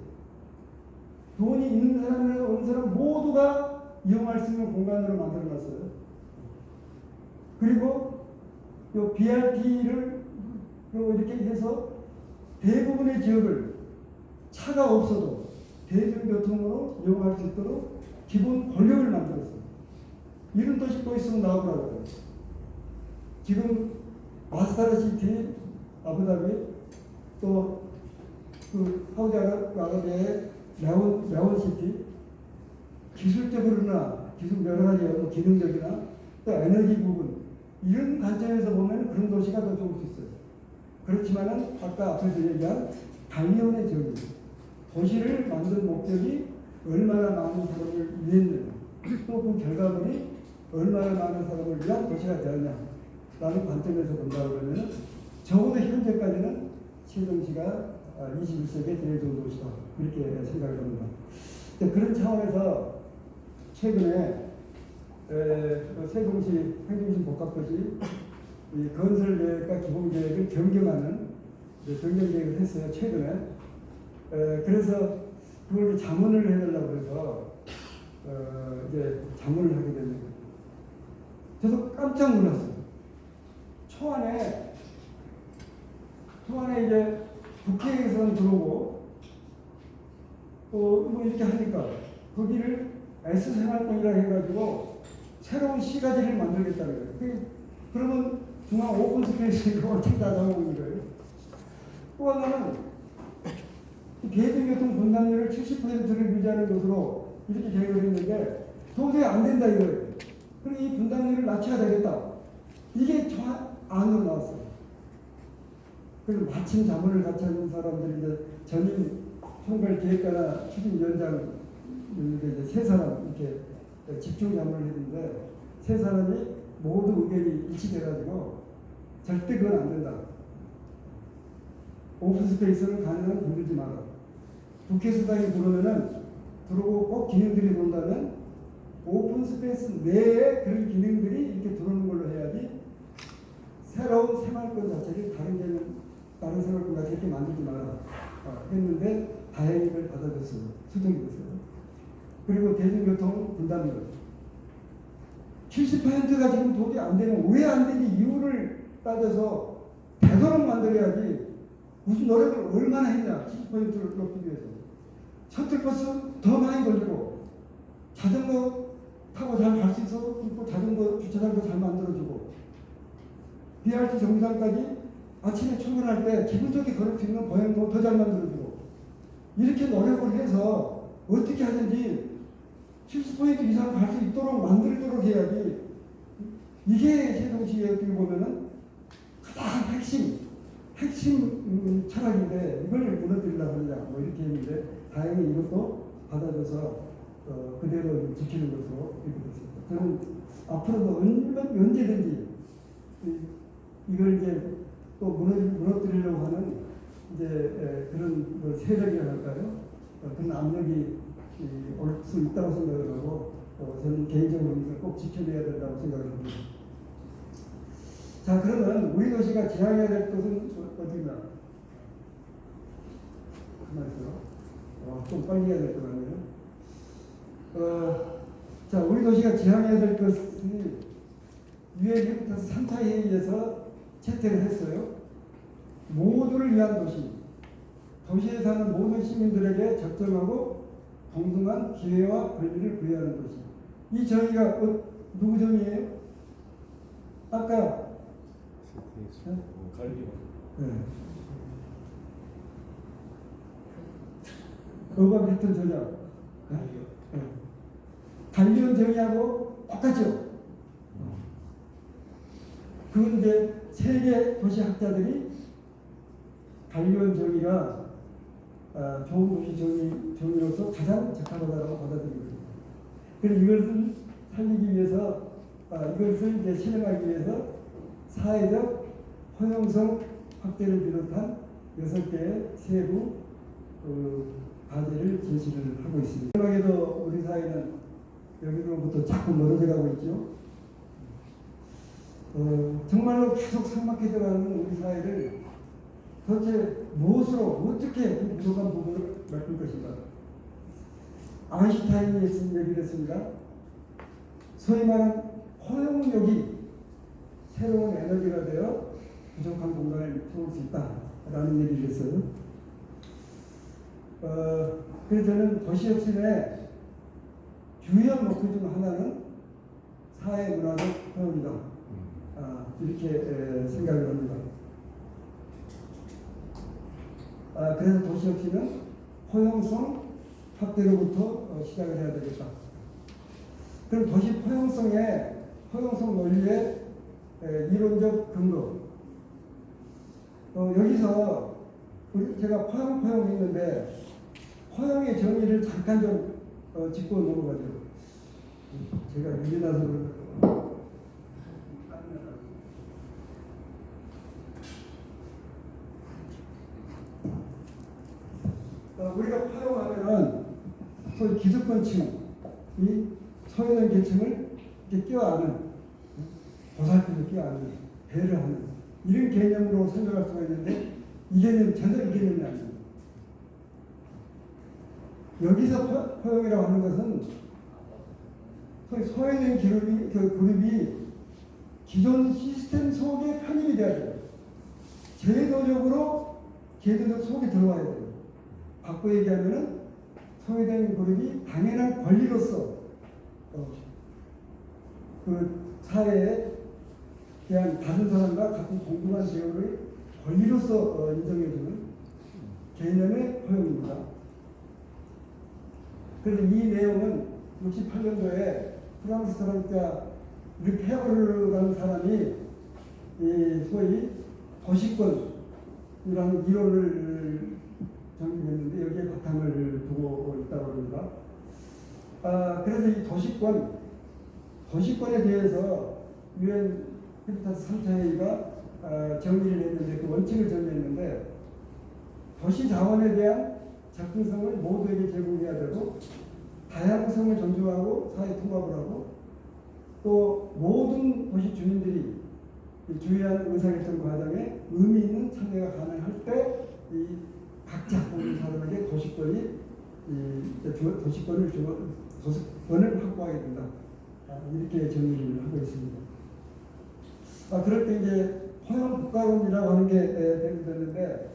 돈이 있는 사람이나 없는 사람 모두가 이용할 수 있는 공간으로 만들어놨어요. 그리고 이 BRT를 이렇게 해서 대부분의 지역을 차가 없어도 대중교통으로 이용할 수 있도록 기본 권력을 만들었어요. 이런 도시 또 있으면 나오더라고요. 지금 마스타르시티, 아부다비, 또 그 사우디아라비아의 레온시티, 기술적으로나 기술 여러 가지 뭐 기능적이나 또 에너지 부분 이런 관점에서 보면 그런 도시가 더 좋을 수 있어요. 그렇지만은 아까 앞에서 얘기한 당위원의 정의, 도시를 만든 목적이 얼마나 많은 사람을 위했느냐, 또 그 결과물이 얼마나 많은 사람을 위한 도시가 되었냐라는 관점에서 본다 그러면 적어도 현재까지는 세종시가 21세기의 제일 좋은 도시다 그렇게 생각을 합니다. 그런 차원에서 최근에 세종시 행정심 복합도시 건설 계획과 기본 계획을 변경하는 변경 계획을 했어요. 최근에 그래서 그걸 자문을 해달라고 해서 이제 자문을 하게 됩니다. 저도 깜짝 놀랐어요. 초안에 이제 국회에서는 들어오고 또 뭐 이렇게 하니까 거기를 S생활권이라고 해가지고 새로운 시가지를 만들겠다는 거예요. 그러면 중앙 오픈 스페이스가 어떻게 다 잡아오는 거예요? 또 하나는 대중교통 분담률을 70%를 유지하는 것으로 이렇게 계획을 했는데 도저히 안 된다 이거예요. 그럼 이 분담률을 낮춰야 되겠다. 이게 안으로 나왔어요. 그래서 마침 자문을 같이 하는 사람들이 이제 전임 총괄기획과나 추진위원장 이제 세 사람 이렇게 집중 자문을 했는데 세 사람이 모두 의견이 일치돼가지고 절대 그건 안 된다. 오픈스페이스는 가능한 건들지 마라. 국회 수당이 들어오고 꼭 기능들이 들어온다면 오픈스페이스 내에 그런 기능들이 이렇게 들어오는 걸로 해야지 새로운 생활권 자체를 다른 생활권 자체 이렇게 만들지 마라 했는데 다행히 그걸 받아줬어요. 수정이 됐어요. 그리고 대중교통 분담률 70%가 지금 도저히 안 되면 왜 안 되는지 이유를 따져서 되도록 만들어야지 무슨 노력을 얼마나 했냐 70%를 높이기 위해서 셔틀버스 더 많이 걸리고 자전거 타고 잘 갈 수 있어 또 자전거 주차장도 잘 만들어주고 BRT 정류장까지 아침에 출근할 때 기분 좋게 걸을 수 있는 보행도 더 잘 만들어주고 이렇게 노력을 해서 어떻게 하든지 70% 이상 갈 수 있도록 만들도록 해야지. 이게 세종시에 어떻게 보면은 가장 핵심 철학인데 이걸 무너뜨리려고 하느냐 뭐 이렇게 했는데 다행히 이것도 받아줘서 그대로 지키는 것으로 이렇게 됐습니다. 저는 앞으로도 언제든지 이걸 이제 또 무너뜨리려고 하는 이제 그런 뭐 세력이라 할까요? 그런 압력이 올 수 있다고 생각을 하고 저는 개인적으로 이걸 꼭 지켜내야 된다고 생각을 합니다. 자, 그러면 우리 도시가 지향해야 될 것은 어디나? 가만히 있어요. 좀 빨리 해야 될 것 같네요. 자, 우리 도시가 지향해야 될 것이 유엔 3차 회의에서 채택을 했어요. 모두를 위한 도시. 도시에 사는 모든 시민들에게 적정하고 동등한 기회와 권리를 부여하는 도시. 이 정의가 누구 정의예요? 아까 관리. 그거가 같은 저자. 관리원 정의하고 똑같죠. 그건 이제 세계 도시학자들이 관리원 정의가 좋은 도시 정의로서 가장 적합하다고 받아들이고 있습니다. 그래서 이것을 살리기 위해서, 이것을 이제 실행하기 위해서 사회적 포용성 확대를 비롯한 6개의 세부 과제를 제시를 하고 있습니다. 마지막에도 우리 사회는 여기로부터 자꾸 멀어져 가고 있죠. 정말로 계속 삭막해져가는 우리 사회를 도대체 무엇으로 어떻게 그 부족한 부분을 메꿀 것인가. 아인슈타인이 쓴 얘기를 했습니다. 소위 말하는 포용력이 새로운 에너지가 되어 부족한 공간을 채울 수 있다라는 얘기를 했어요. 그래서 저는 도시혁신의 주요한 목표 중 하나는 사회문화적 포용이다. 이렇게 생각을 합니다. 그래서 도시혁신은 포용성 확대로부터 시작을 해야 되겠다. 그럼 도시 포용성 논리의 이론적 근거. 여기서 제가 포용 했는데 포용의 정의를 잠깐 좀 짚고 넘어가죠. 제가 유진나서 그런가요? 우리가 포용하면은 소위 기득권층이 소외된 계층을 이렇게 껴안는, 보살피고 껴안는, 배려하는 이런 개념으로 설명할 수가 있는데 이 개념 전혀 이 개념이 아닙니다. 여기서 포용이라고 하는 것은 소위 소외된 그룹이 기존 시스템 속에 편입이 돼야 돼요. 제도적 속에 들어와야 돼요. 바꿔 얘기하면은 소외된 그룹이 당연한 권리로서 그 사회에 대한 다른 사람과 같은 동등한 대우를 권리로서 인정해주는 개념의 포용입니다. 그래서 이 내용은 68년도에 프랑스 철학자 르페어르라는 사람이 소위 도시권이라는 이론을 정립했는데 여기에 바탕을 두고 있다고 합니다. 그래서 이 도시권에 대해서 유엔 헤비타트 3차 회의가 정리를 했는데 그 원칙을 정리했는데 도시 자원에 대한 접근성을 모두에게 제공해야 되고 다양성을 존중하고 사회 통합을 하고 또 모든 도시 주민들이 주요한 의사결정 과정에 의미 있는 참여가 가능할 때 이 각자 모든 사람에게 도시권을 확보하게 된다. 이렇게 정리를 하고 있습니다. 그럴 때 이제 포용 국가론이라고 하는 게 대두됐는데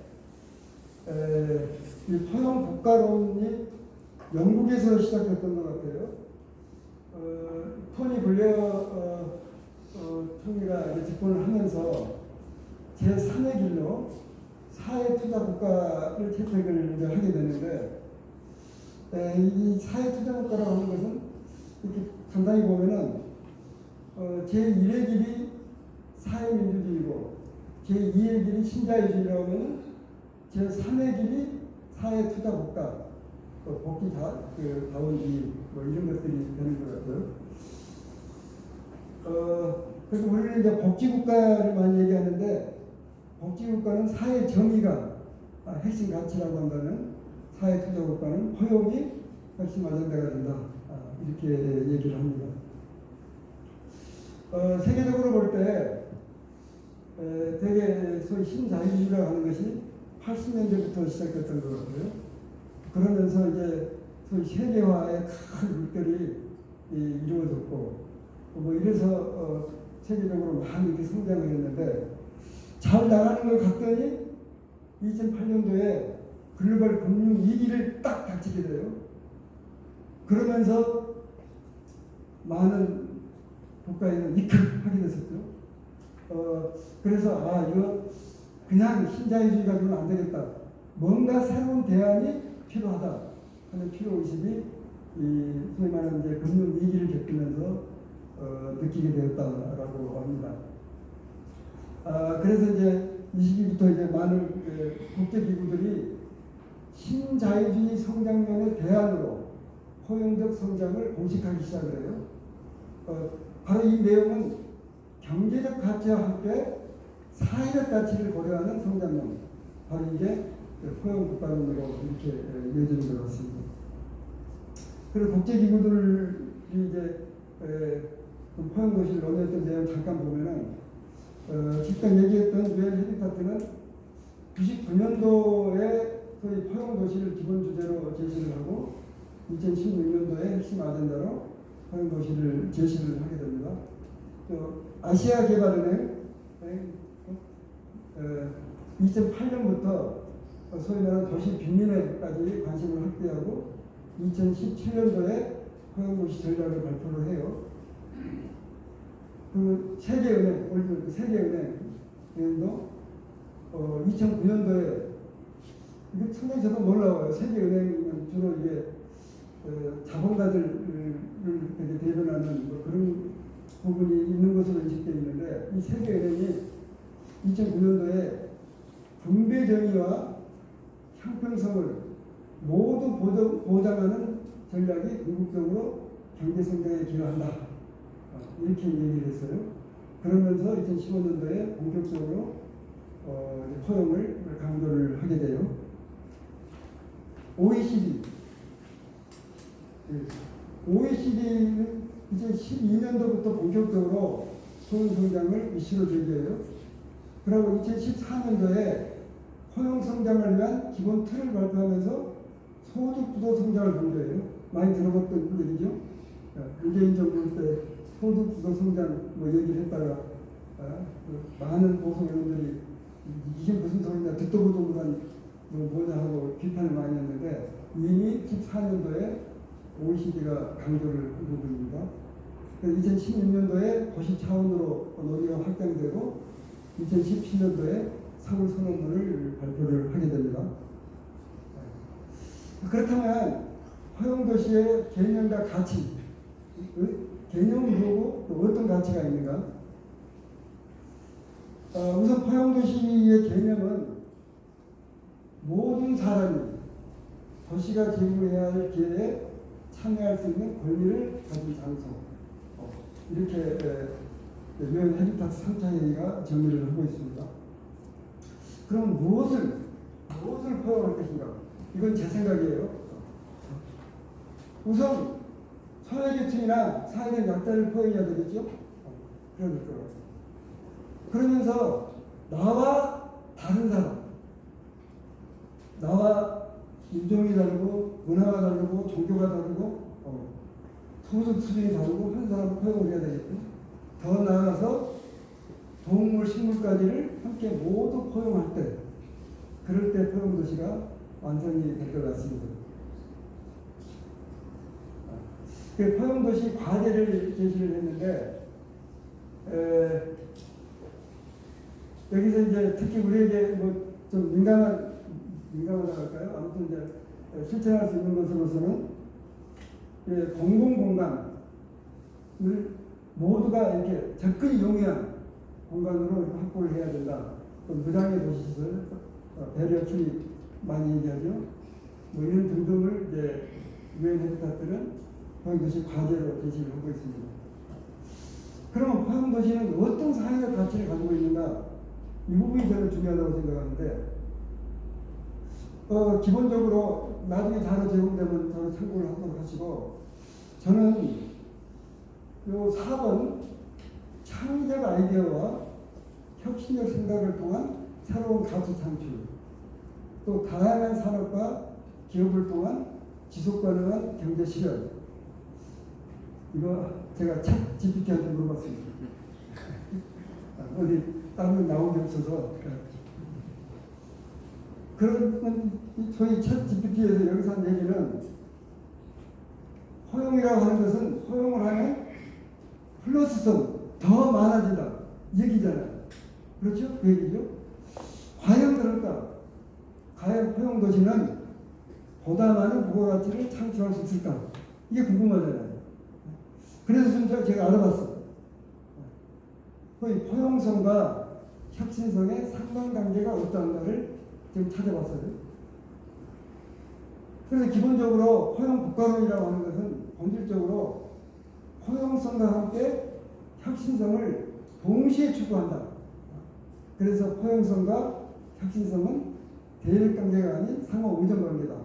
이 포용 국가론이 영국에서 시작됐던 것 같아요. 토니 블레어 총리가 이제 집권을 하면서 제3의 길로 사회 투자 국가를 채택을 이제 하게 되는데 이 사회 투자 국가라고 하는 것은 이렇게 상당히 보면은 제1의 길이 사회민주주의고 제2의 길이 신자유주의라고 하면 제3의 길이 사회투자국가 복지자원주의 뭐 이런 것들이 되는 것 같아요. 그래서 우리는 이제 복지국가를 많이 얘기하는데 복지국가는 사회 정의가 핵심 가치라고 한다면 사회투자국가는 포용이 핵심 아젠다가 된다. 이렇게 얘기를 합니다. 세계적으로 볼 때 되게 소위 신자유주의라고 하는 것이 80년대부터 시작됐던 것 같고요. 그러면서 이제 소위 세계화의 큰 물결이 이루어졌고 뭐 이래서 세계적으로 많이 이렇게 성장을 했는데 잘 나가는 걸 봤더니 2008년도에 글로벌 금융 위기를 딱 닥치게 돼요. 그러면서 많은 국가에는 이끌하게 됐었죠. 그래서 이거 그냥 신자유주의 가지고는 안 되겠다. 뭔가 새로운 대안이 필요하다 하는 필요의식이 소위 말하는 이제 금융 위기를 겪으면서 느끼게 되었다라고 합니다. 그래서 이제 이 시기부터 이제 많은 국제기구들이 신자유주의 성장면의 대안으로 포용적 성장을 공식하기 시작을 해요. 바로 이 내용은 경제적 가치와 함께 사회적 가치를 고려하는 성장론, 바로 이게 포용국가론으로 이렇게 이어지는 것 같습니다. 그리고 국제기구들이 이제 포용도시를 논의했던 내용 잠깐 보면은 지금 얘기했던 유엔 헤비타트는 99년도에 소위 포용도시를 기본 주제로 제시를 하고 2016년도에 핵심 아젠다로 포용도시를 제시를 하게 됩니다. 또 아시아 개발은행 2008년부터 소위 말하는 도시 빈민회까지 관심을 확대하고 2017년도에 포용도시 전략을 발표를 해요. 그 세계은행, 세계은행도 2009년도에 이게 상당히 저도 놀라워요. 세계은행은 주로 이게 자본가들을 되게 대변하는 뭐 그런 부분이 있는 것으로 인식되어 있는데 이 세계은행이 2009년도에 분배 정의와 형평성을 모두 보장하는 전략이 궁극적으로 경제 성장에 기여한다. 이렇게 얘기를 했어요. 그러면서 2015년도에 본격적으로 포용을 강조를 하게 돼요. OECD는 2012년도부터 본격적으로 포용 성장을 이슈로 제기해요. 그리고 2014년도에 포용 성장을 위한 기본 틀을 발표하면서 소득 주도 성장을 강조해요. 많이 들어봤던 얘기죠. 문재인 정부 때 소득 주도 성장 뭐 얘기를 했다가 많은 보수 의원들이 이게 무슨 소리냐 듣도 보도 못한 뭐냐 하고 비판을 많이 했는데 이미 14년도에 OECD가 강조를 한 부분입니다. 2016년도에 도시 차원으로 논의가 확장되고 2017년도에 서울 선언문을 발표를 하게 됩니다. 그렇다면 포용도시의 개념과 가치, 개념은 뭐고 또 어떤 가치가 있는가? 우선 포용도시의 개념은 모든 사람이 도시가 제공해야 할 기회에 참여할 수 있는 권리를 가진 장소, 이렇게 유엔 헤비타트 3차 회의가 정리를 하고 있습니다. 그럼 무엇을 포용할 것인가? 이건 제 생각이에요. 우선 소외계층이나 사회적 약자를 포용해야 되겠죠? 그러니까. 그러면서 나와 다른 사람, 나와 인종이 다르고 문화가 다르고 종교가 다르고 소득 수준이 다르고 한 사람을 포용을 해야 되겠죠. 더 나아가서 동물, 식물까지를 함께 모두 포용할 때, 그럴 때 포용도시가 완성이 될 것 같습니다. 그 포용도시 과제를 제시를 했는데 여기서 이제 특히 우리에게 뭐 좀 민감하다 할까요? 아무튼 이제 실천할 수 있는 것으로서는 공공공간, 모두가 이렇게 접근이 용이한 공간으로 확보를 해야 된다. 또 무장의 도시시설, 배려 출입 많이 얘기하죠. 뭐 이런 등등을 이제 유엔 헤비타트는 포용도시 과제로 제시를 하고 있습니다. 그러면 포용도시는 어떤 사회적 가치를 가지고 있는가? 이 부분이 저는 중요하다고 생각하는데, 기본적으로 나중에 자료 제공되면 저는 참고를 하도록 하시고, 저는 요 4번 창의적 아이디어와 혁신적 생각을 통한 새로운 가치 창출, 또 다양한 산업과 기업을 통한 지속 가능한 경제 실현. 이거 제가 챗 GPT한테 물어봤습니다. 어디 다른 나온 게 없어서. 그러면 저희 챗 GPT에서 여기서 한 얘기는, 허용이라고 하는 것은 허용을 하면 플러스성 더 많아진다 이 얘기잖아요. 그렇죠? 그 얘기죠. 과연 그럴까? 과연 포용도시는 보다 많은 부가가치를 창출할 수 있을까? 이게 궁금하잖아요. 그래서 좀 제가 알아봤어요. 거의 포용성과 혁신성의 상관관계가 어떤가를 좀 찾아봤어요. 그래서 기본적으로 포용 국가론이라고 하는 것은 본질적으로 포용성과 함께 혁신성을 동시에 추구한다. 그래서 포용성과 혁신성은 대립 관계가 아닌 상호 의존 관계다.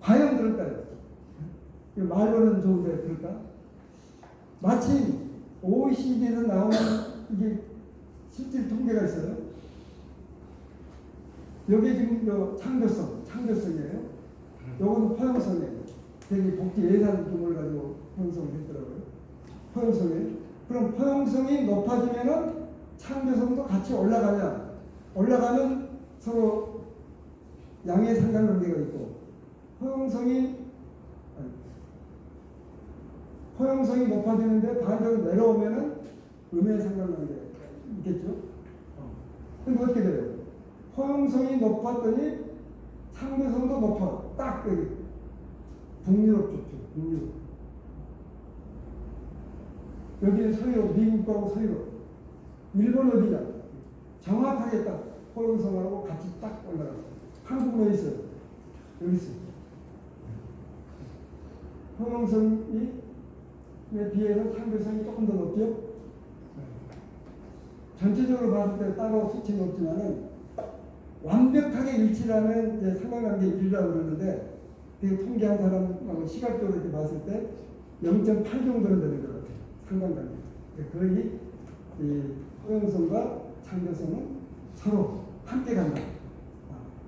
과연 그럴까요? 말로는 좋은데 그럴까? 마침 OECD에서 나오는 이게 실질 통계가 있어요. 여기 지금 창조성이에요. 요거는 포용성이에요. 되게 복지 예산 규모를 가지고 포용성을 했더라고요. 포용성이에요. 그럼 포용성이 높아지면은 창조성도 같이 올라가면 서로 양의 상관관계가 있고, 포용성이 높아지는데 반대로 내려오면은 음의 상관관계가 있겠죠. 그럼 어떻게 돼요? 포용성이 높았더니 창조성도 높아. 딱 여기 북유럽 좋죠. 북유럽. 여기는 서유럽, 미국하고 서유럽. 일본 어디냐? 정확하게 딱 포용성하고 같이 딱 올라가요. 한국에 있어요. 여기 있어요. 포용성에 비해서 창조성이 조금 더 높죠? 전체적으로 봤을 때 따로 수치는 없지만은 완벽하게 일치라는 이제 상관관계 1이라고 그러는데, 그 통계한 사람하고 시각적으로 이렇게 봤을 때 0.8 정도는 되는 것 같아요. 상관관계. 거의 이 포용성과 창조성은 서로 함께 간다.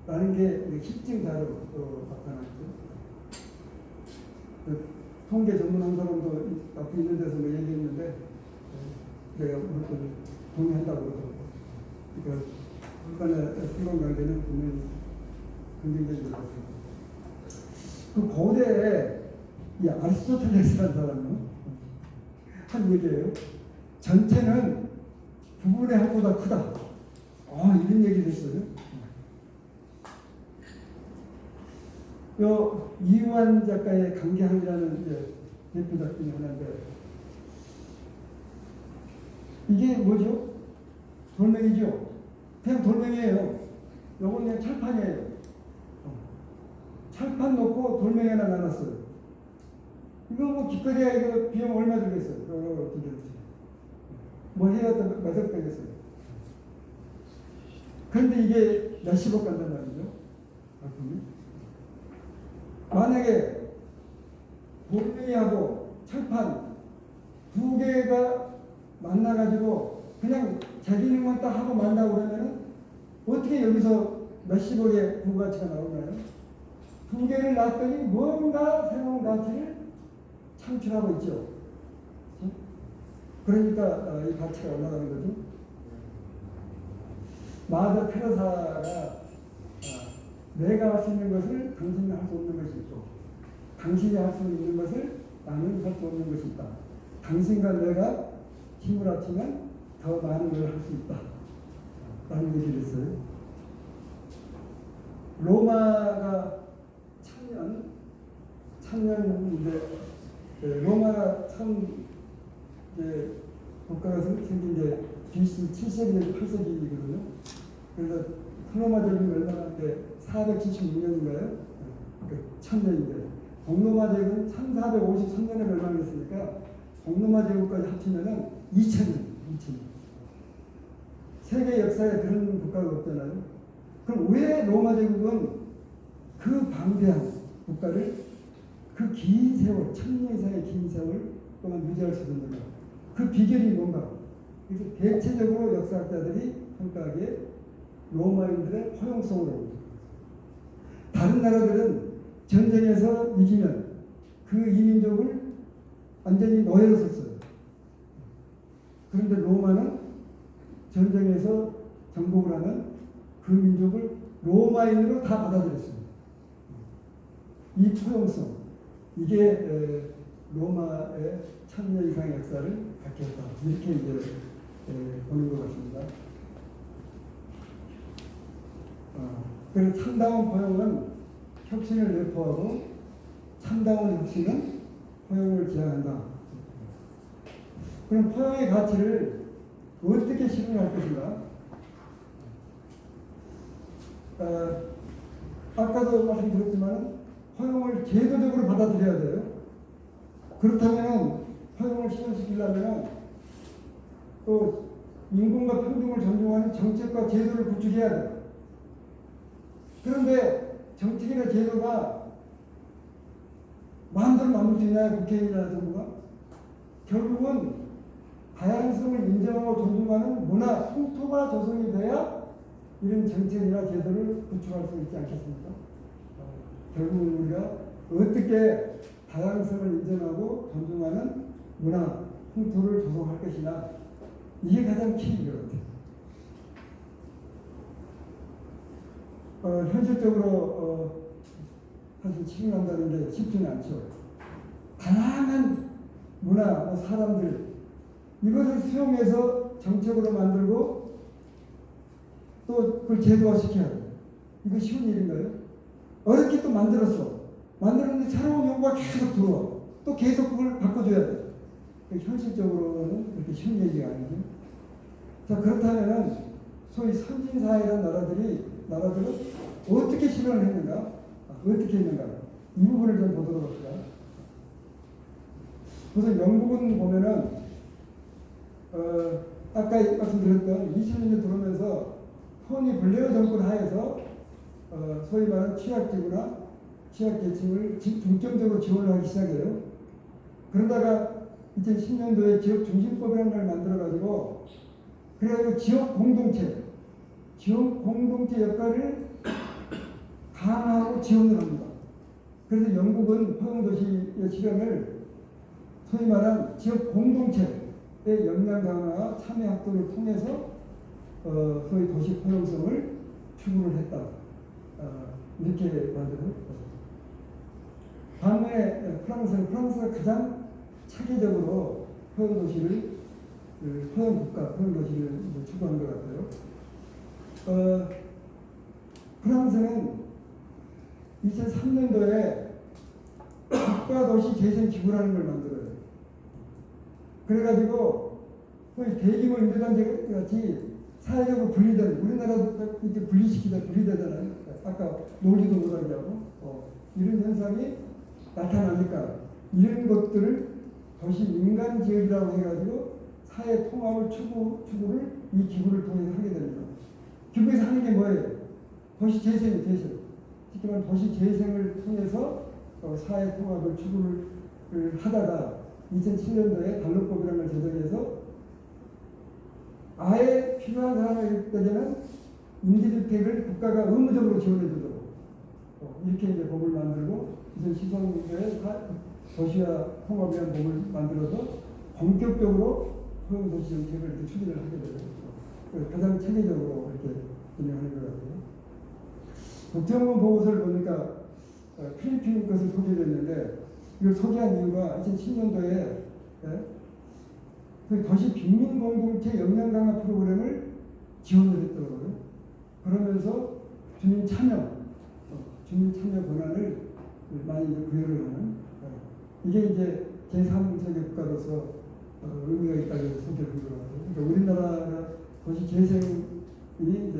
라는 게 실증 자료로 나타났죠. 그 통계 전문한 사람도 앞에 있는 데서 뭐 얘기했는데, 내가 무조건 동의한다고 그러더라고요. 그러니까 북한의 상관관계는 분명히 긍정적인 것 같습니다. 그 고대에 이 아리스토텔레스라는 사람은 한 얘기예요. 전체는 부분의 합보다 크다. 이런 얘기를 했어요. 이유한 작가의 강계항이라는 대표작 중에 하나인데, 이게 뭐죠? 돌멩이죠? 그냥 돌멩이에요. 요건 그냥 철판이에요. 철판 놓고 돌멩이 하나 나눴어요. 이거 뭐 기껏해야 이거 비용 얼마 들겠어요? 뭐 해야 몇억 되겠어요? 그런데 이게 몇십억 간단 말이죠. 만약에 돌멩이하고 철판 두 개가 만나가지고 그냥 재기능만 딱 하고 만나고 그러면은 어떻게 여기서 몇십억의 부가치가 나오나요? 두 개를 놨더니 뭔가 새로운 가치를 창출하고 있죠. 그러니까 이 가치가 올라가는 거죠. 마더 테레사가 내가 할 수 있는 것을 당신이 할 수 없는 것이 있고, 당신이 할 수 있는 것을 나는 할 수 없는 것이 있다. 당신과 내가 힘을 합치면 더 많은 걸 할 수 있다. 라는 얘기를 했어요. 로마가 천년인데, 로마가 처음 이제 국가가 생긴 게 BC 7세기에서 8세기거든요. 그래서 플로마제국이 멸망하는데 476년인가요? 그 1000년인데 동로마 제국은 1453년에 멸망했으니까 동로마 제국까지 합치면은 2000년. 세계 역사에 그런 국가가 없잖아요. 그럼 왜 로마 제국은 그 방대한 국가를 그 긴 세월, 1000년 이상의 긴 세월 동안 유지할 수 있는가? 그 비결이 뭔가? 그래서 대체적으로 역사학자들이 평가하기에 로마인들의 포용성으로 봅니다. 다른 나라들은 전쟁에서 이기면 그 이민족을 완전히 노예로 썼어요. 그런데 로마는 전쟁에서 정복을 하면 그 민족을 로마인으로 다 받아들였습니다. 이 포용성, 이게 로마의 1000년 이상의 역사를 갖게 했다. 이렇게 이제 보는 것 같습니다. 그래서 참다운 포용은 혁신을 내포하고 참다운 혁신은 포용을 지향한다. 그럼 포용의 가치를 어떻게 실현할 것인가? 아까도 말씀드렸지만 포용을 제도적으로 받아들여야 돼요. 그렇다면 포용을 실현시키려면 또 인권과 평등을 존중하는 정책과 제도를 구축해야 돼요. 그런데 정책이나 제도가 마음대로 만들 수 있나요? 국회의원이나 정부가? 결국은 다양성을 인정하고 존중하는 문화, 풍토가 조성이 돼야 이런 정책이나 제도를 구축할 수 있지 않겠습니까? 결국은 우리가 어떻게 다양성을 인정하고 존중하는 문화, 풍토를 조성할 것이냐, 이게 가장 키인 것 같아요. 현실적으로 사실 실현한다는 게 쉽지는 않죠. 다양한 문화, 사람들, 이것을 수용해서 정책으로 만들고 또 그걸 제도화시켜야 돼요. 이거 쉬운 일인가요? 어렵게 또 만들었어. 만들었는데 새로운 요구가 계속 들어와. 또 계속 그걸 바꿔줘야 돼. 현실적으로는 그렇게 쉬운 얘기가 아니죠. 자, 그렇다면은 소위 선진사회라는 나라들은 어떻게 실현을 했는가? 어떻게 했는가? 이 부분을 좀 보도록 합시다. 우선 영국은 보면은 아까 말씀드렸던 2000년대 들어오면서 토니 블레어 정권 하에서 소위 말하는 취약지구나 취약계층을 중점적으로 지원을 하기 시작해요. 그러다가 2010년도에 지역중심법이라는 걸 만들어가지고 그래가지고 지역공동체 역할을 강화하고 지원을 합니다. 그래서 영국은 포용도시의 실현을 소위 말한 지역공동체의 역량 강화와 참여 확대를 통해서 소위 도시 포용성을 추구를 했다. 이렇게 만들어요. 반면에 프랑스가 가장 체계적으로 포용도시를 포용국가, 포용도시를 추구한 것 같아요. 프랑스는 2003년도에 국가도시 재생기구라는 걸 만들어요. 그래가지고 거의 대규모 임대단지 같이 사회적으로 분리된, 우리나라도 이렇게 분리되잖아요. 아까 놀지도 못하게 하고 이런 현상이 나타나니까 이런 것들을 도시 민간 지역이라고 해가지고 사회 통합을 추구를 이 기구를 통해서 하게 됩니다. 기구에서 하는 게 뭐예요? 도시 재생. 쉽게 말하면 도시 재생을 통해서 사회 통합을 추구를 하다가 2007년도에 달러법이라는 걸 제정해서 아예 필요한 사람에게는 임대주택을 국가가 의무적으로 지원해주도록 이렇게 이제 법을 만들고 2010년도에 도시화 통합이라는 법을 만들어서 본격적으로 포용도시 정책을 이렇게 추진을 하게 되죠. 가장 체계적으로 이렇게 진행하는 것 같아요. 국정원 보고서를 보니까 필리핀 것을 소개했는데 이걸 소개한 이유가 2010년도에 그 도시 빈민 공동체 역량 강화 프로그램을 지원을 했더라고요. 그러면서 주민 참여 권한을 많이 부여를 하는 이게 이제 제3세계 국가로서 의미가 있다고 선택한 거라고. 그러니까 우리나라가 도시 재생이 이제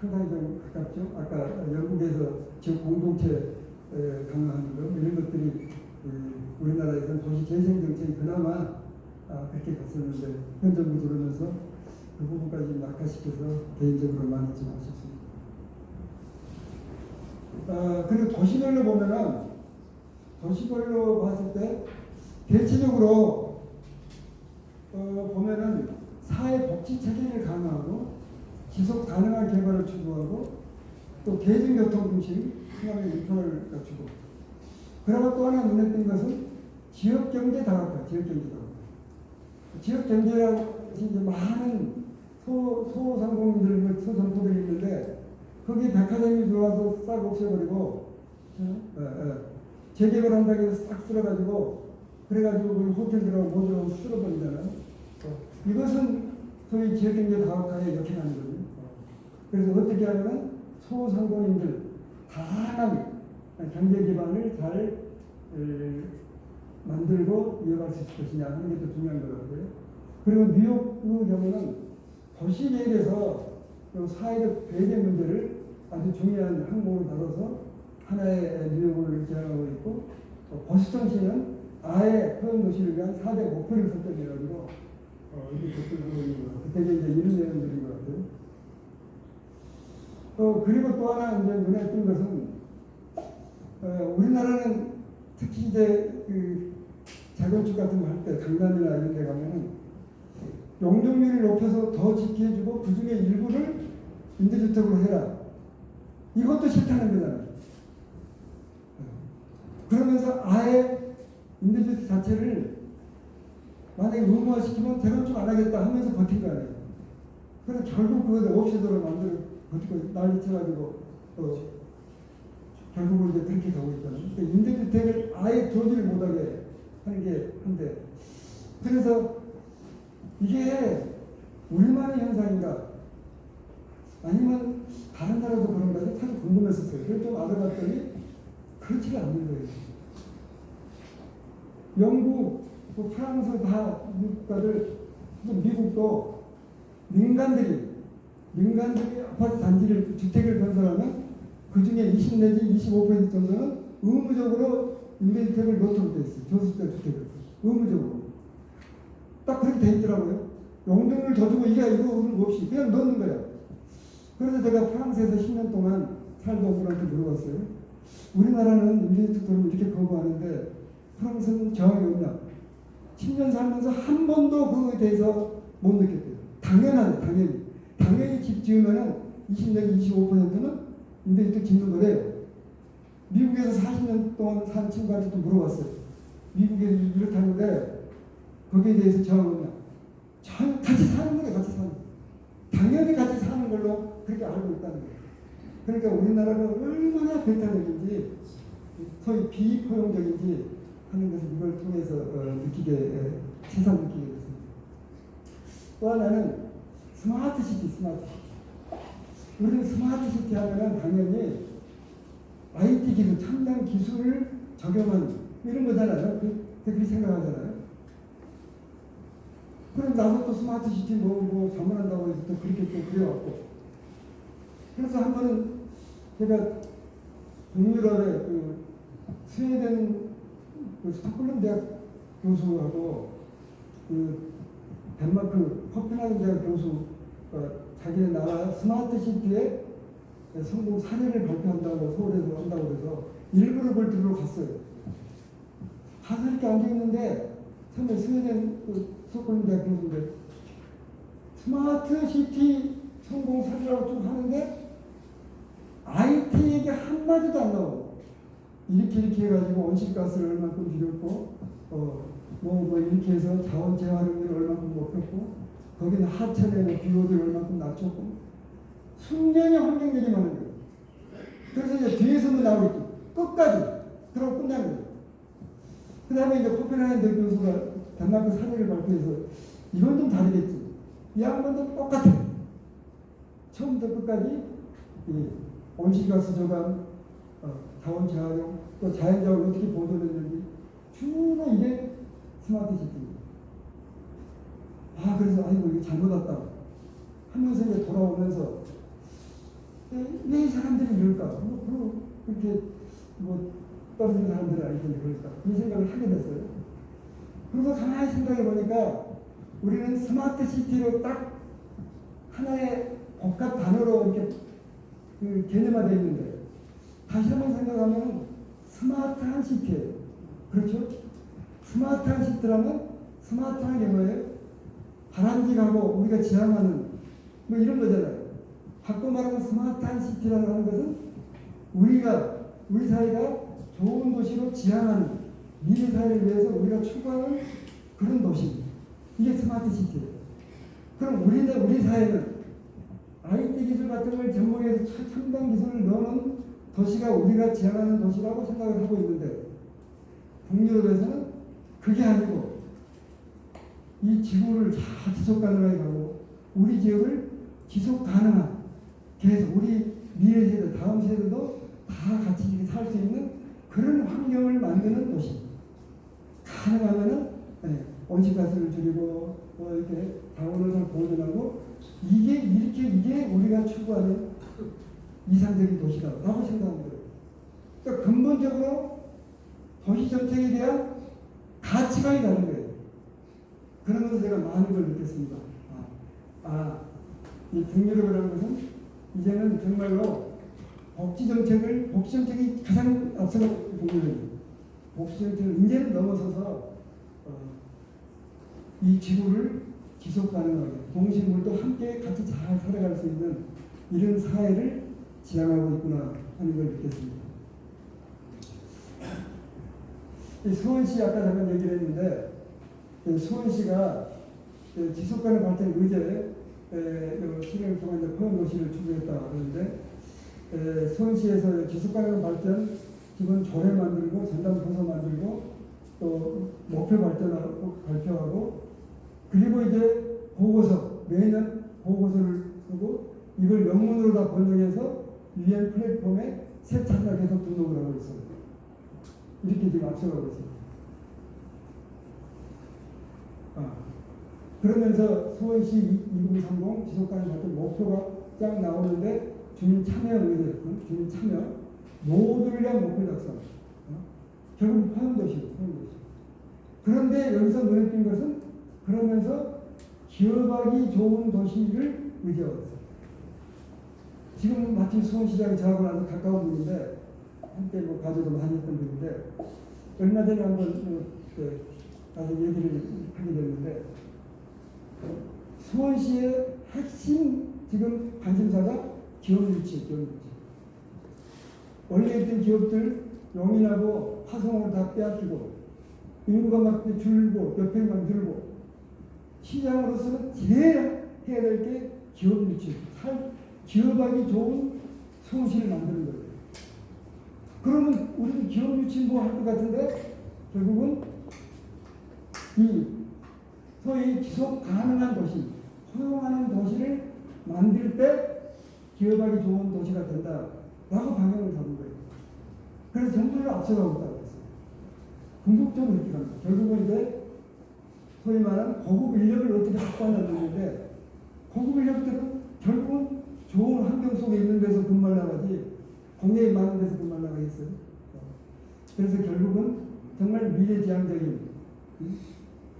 상당히 좀 가깝죠. 아까 영국에서 지역 공동체 강화하는 거 이런 것들이 우리나라에서는 도시 재생 정책이 그나마 그렇게 갔었는데 현 정부 들어오면서 그 부분까지 낙하시켜서 개인적으로 많이 좀 아쉽습니다. 그리고 도시별로 보면은 도시별로 봤을 때 대체적으로 보면은 사회 복지 체계를 강화하고 지속 가능한 개발을 추구하고 또 대중교통 중심 생활의 인프라를 갖추고 그리고 또 하나 눈에 띈 것은 지역경제 다각화, 지역경제라고 이제 많은 소상공인들, 소상포들이 있는데 거기 백화점이 들어와서 싹 없애버리고 재개발한다고 해서 싹 쓸어가지고 그래가지고 그 호텔들하고 모두를 쓸어버리잖아요. 이것은 소위 지역경제 다각화에 역행하는 거죠. 그래서 어떻게 하면 소상공인들 다양한 경제 기반을 잘 만들고 이어갈 수 있을 것이냐 하는 게 더 중요한 것 같고요. 그리고 뉴욕의 경우는 도시 계획에서 사회적 배제 문제를 아주 중요한 항목을 다뤄서 하나의 뉴욕을 제안하고 있고 보스턴시는 아예 소형 도시를 위한 4대 목표를 설정해가지고 이렇게 접근하고 있는 것 같아요. 그때 이제 이런 내용들인 것 같아요. 그리고 또 하나 이제 눈에 띈 것은 우리나라는 특히 이제 그 재건축 같은 거 할 때 강남이나 이런 데 가면은 용적률을 높여서 더 짓게 해주고 그 중에 일부를 임대주택으로 해라. 이것도 싫다는 거잖아요. 그러면서 아예 임대주택 자체를 만약에 의무화시키면 재건축 안 하겠다 하면서 버틴 거 아니에요. 그래서 결국 그걸 없애도록 만들어 버티고 난리 쳐가지고 결국은 이제 그렇게 가고 있잖아요. 그러니까 임대주택을 아예 들어오지를 못하게 하는 게 한데 그래서 이게 우리만의 현상인가 아니면 다른 나라도 그런가 참 궁금했었어요. 그래서 좀 알아봤더니 그렇지가 않는 거예요. 영국, 프랑스 다 국가들, 미국도 민간들이 아파트 단지를 주택을 건설하면 그 중에 20 내지 25% 정도는 의무적으로 임대주택을 넣도록 돼 있어요. 저수자 주택을 의무적으로 딱 그렇게 돼 있더라고요. 용적률 더 주고 이거 없이 그냥 넣는 거야. 그래서 제가 프랑스에서 10년 동안 살던 분한테 물어봤어요. 우리나라는 임대주택 들어오면 이렇게 거부하는데 프랑스는 저항이 없냐? 10년 살면서 한 번도 그거에 대해서 못 느꼈대요. 당연히 집 지으면은 20 내지 25%는 임대주택 짓는 거래요. 미국에서 40년 동안 산 친구한테도 물어봤어요. 미국에서 이렇다는데 거기에 대해서 저항하냐? 같이 사는 거예요. 같이 사는 거. 당연히 같이 사는 걸로 그렇게 알고 있다는 거예요. 그러니까 우리나라가 얼마나 배타적인지 소위 비포용적인지 하는 것을 이걸 통해서 새삼 느끼게 됐습니다. 또 하나는 스마트시티. 우리는 스마트시티 하면은 당연히 IT 기술, 첨단 기술을 적용한 이런 거잖아요. 그렇게 생각하잖아요. 그럼 나서 또 스마트시티 뭐 자문한다고 해서 또 그렇게 또 그래왔고. 그래서 한 번은 제가 동유럽의 그 스웨덴 그 스톡홀름 대학 교수하고 그 덴마크 코펜하겐 대학 교수가 자기네 나라 스마트시티의 성공 사례를 발표한다고 서울에서 한다고 그래서 일부러 그걸 들으러 갔어요. 가서 이렇게 앉아있는데 처음에 스웨덴 그 스톡홀름 대학 교수인데 스마트시티 성공 사례라고 쭉 하는데 IT 얘기 한마디도 안 나오고 이렇게 해가지고 온실가스를 얼마큼 줄였고 뭐 이렇게 해서 자원 재활용률을 얼마큼 높였고 거기는 하천의 비오를 얼마큼 낮췄고 숙련의 환경 얘기만 하는 거예요. 그래서 이제 뒤에서는 나오겠죠. 끝까지 그러고 끝나는 거예요. 그 다음에 이제 코펜하겐 교수가 덴마크 사례를 발표해서 이건 좀 다르겠지. 이 양반도 똑같아. 처음부터 끝까지 온실가스 저감, 자원 재활용, 또 자연자원 어떻게 보존했는지 주로 이게 스마트 시티입니다. 그래서 아이고 이거 잘못 왔다 하면서 이제 돌아오면서 왜 이 사람들이 이럴까? 그렇게 떨어진 사람들은 아니던데 그럴까? 이 생각을 하게 됐어요. 그래서 가만히 생각해 보니까 우리는 스마트 시티로 딱 하나의 복합 단어로 이렇게 개념화되어 있는데 다시 한번 생각하면 스마트한 시티예요. 그렇죠? 스마트한 시티라면 스마트한 게 뭐예요? 바람직하고 우리가 지향하는 뭐 이런 거잖아요. 바꿔 말하면 스마트한 시티라는 것은 우리 사회가 좋은 도시로 지향하는 미래 사회를 위해서 우리가 추구하는 그런 도시. 이게 스마트 시티예요. 그럼 우리 사회는 IT 기술 같은 걸 접목해서 첨단 기술을 넣는 도시가 우리가 지향하는 도시라고 생각을 하고 있는데 북유럽에서는 그게 아니고 이 지구를 잘 지속 가능하게 가고 우리 지역을 지속 가능한 계속 우리 미래 세대 다음 세대도 다 같이 살 수 있는 그런 환경을 만드는 도시. 가능하면은 온실가스를 줄이고 이렇게 다원을 보존하고 이게 우리가 추구하는 이상적인 도시다라고 생각합니다. 그러니까 근본적으로 도시 정책에 대한 가치관이 다른 거예요. 그러면서 제가 많은 걸 느꼈습니다. 이 북유럽이라는 것은 이제는 정말로 복지 정책이 가장 앞서가고 북유럽입니다. 복지 정책을 이제는 넘어서서 이 지구를 지속 가능하게 동식물도 함께 같이 잘 살아갈 수 있는 이런 사회를 지향하고 있구나 하는 걸 느꼈습니다. 수원시 아까 잠깐 얘기를 했는데 수원시가 지속가능 발전 의제에 실행을 통한 포용도시를 추구했다 그러는데 수원시에서 지속가능 발전 기본 조례 만들고 전담부서 만들고 또 목표 발표하고 그리고 이제 보고서 매년 보고서를 쓰고 이걸 영문으로 다 번역해서 UN 플랫폼에 새 차례 계속 등록을 하고 있습니다. 이렇게 지금 앞서가고 있습니다. 그러면서 수원시 2030 지속가능 발전 목표가 쫙 나오는데 주민 참여 의제, 주민 참여 모두를 위한 목표 작성. 결국 포용도시. 그런데 여기서 눈에 띈 것은 그러면서 기업하기 좋은 도시를 의제하고 있어요. 지금 마침 수원시장이 저하고 나서 가까운 분인데 한때 과제도 많이 했던 분인데 얼마 전에 한번 가서 얘기를 하게 됐는데 수원시의 핵심 지금 관심사가 기업 유치. 원래 있던 기업들 용인하고 화성을 다 빼앗기고 인구가 막 줄고 옆에만 들고 시장으로서는 제일 해야 될 게 기업 유치. 기업하기 좋은 수원시를 만드는 거예요. 그러면 우리는 기업 유치 뭐 할 것 같은데 결국은 이 소위 지속 가능한 도시, 포용하는 도시를 만들 때 기업하기 좋은 도시가 된다라고 방향을 잡은 거예요. 그래서 정부를 앞서가고 있다고 했어요. 궁극적으로 이렇게 갑니다. 결국은 이제 소위 말하는 고급 인력을 어떻게 확보하냐는 건데 고급 인력들은 결국은 좋은 환경 속에 있는 데서 근무하려고 하지 공장이 많은 데서 근무하려고 했어요. 그래서 결국은 정말 미래지향적인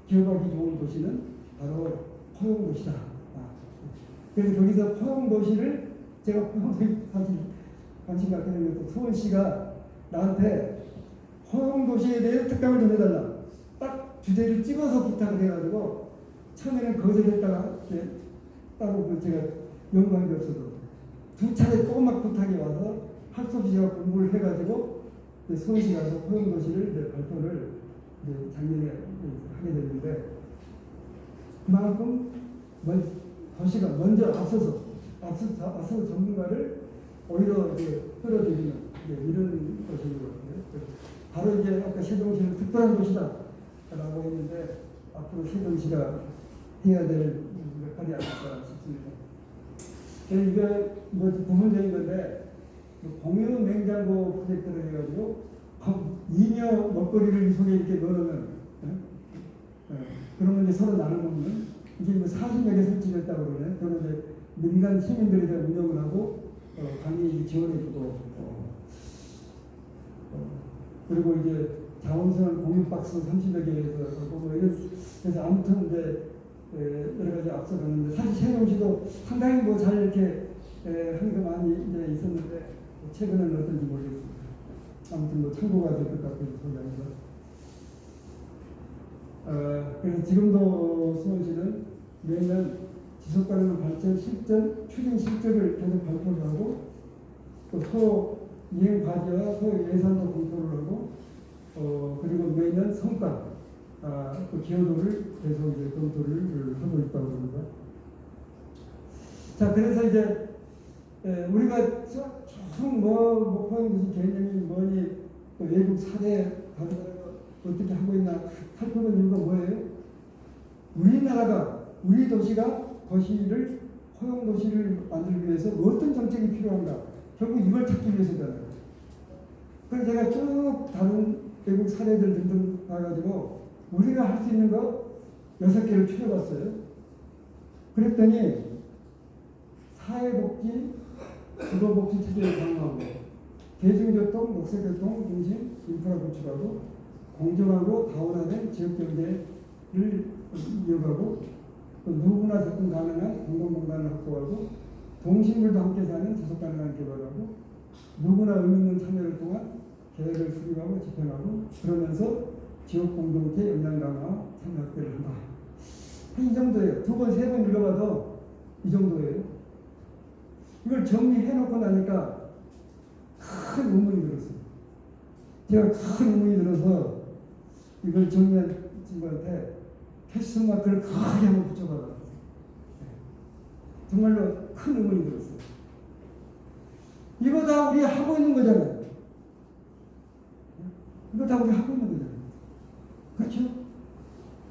기업하기 좋은 도시는 바로 포용도시다. 그래서 거기서 포용도시를 제가 포용도시 사실 관심 갖게 된 것도 수원시가 나한테 포용도시에 대해 특강을 좀 해달라. 딱 주제를 찍어서 부탁을 해가지고 처음에는 거절했다가 따로 제가 연구한 게 없어도 두 차례 꼬막 부탁이 와서 할 수 없이 제가 공부를 해가지고 수원시 가서 포용도시를 발표를 작년에 하게 됐는데 그만큼 도시가 먼저 앞서서 전문가를 오히려 끌어들이는 이런 것이고요. 바로 이제 아까 세종시는 특별한 도시다라고 했는데 앞으로 세종시가 해야 될 역할이 아닐까 싶습니다. 이게 부분적인 건데 공유 냉장고 프로젝트를 해가지고 잉여 먹거리를 이 속에 이렇게 넣으면 그러면 이제 서로 나눠 먹는 이제 뭐 40여 개 설치됐다고 그러네. 그리고 이제 민간 시민들이 다 운영을 하고 강의 지원해주고 그리고 이제 자원순환 공유 박스 30여 개에서 하고 뭐 이런 그래서 아무튼 이제 여러 가지 앞서갔는데 사실 세종시도 상당히 뭐 잘 이렇게 한 게 많이 이제 있었는데 최근에는 어떤지 모르겠습니다. 아무튼 뭐 참고가 될 것 같은 생각입니다. 그래서 지금도 수원시는 매년 지속가능 발전 실전 추진 실적을 계속 발표를 하고 또 소 이행 과제와 소 예산도 검토를 하고 그리고 매년 성과 또 기여도를 계속 이제 검토를 하고 있다고 합니다. 자, 그래서 이제 우리가 총 목표는 무슨 개념이 뭐니 또 외국 사례 다른 나라가 어떻게 하고 있나 살펴본 이유가 뭐예요? 우리나라가 우리 도시가 도시를 허용 도시를 만들기 위해서 어떤 정책이 필요한가? 결국 이걸 찾기 위해서잖아요. 그래서 제가 쭉 다른 외국 사례들 등등 봐가지고 우리가 할 수 있는 거 6개를 추려봤어요. 그랬더니 사회복지, 주거복지 체제를 강화하고 대중교통, 녹색교통 중심 인프라 구축하고 공정하고 다원화된 지역경제를 이어가고 또 누구나 접근 가능한 공공공간을 확보하고 동식물도 함께 사는 지속가능한 개발하고 누구나 의미 있는 참여를 통한 계획을 수립하고 집행하고 그러면서 지역 공동체 역량 강화 참여 확대를 한다. 이 정도예요. 2번, 3번 읽어봐도 이 정도예요. 이걸 정리해놓고 나니까 큰 의문이 들었어요. 제가 큰 의문이 들어서 이걸 정리한 친구한테 캐스트 마크를 크게 한번 붙여봐라. 정말로 큰 의문이 들었어요. 이거 다 우리 하고 있는 거잖아요. 이거 다 우리 하고 있는 거잖아요. 그렇죠?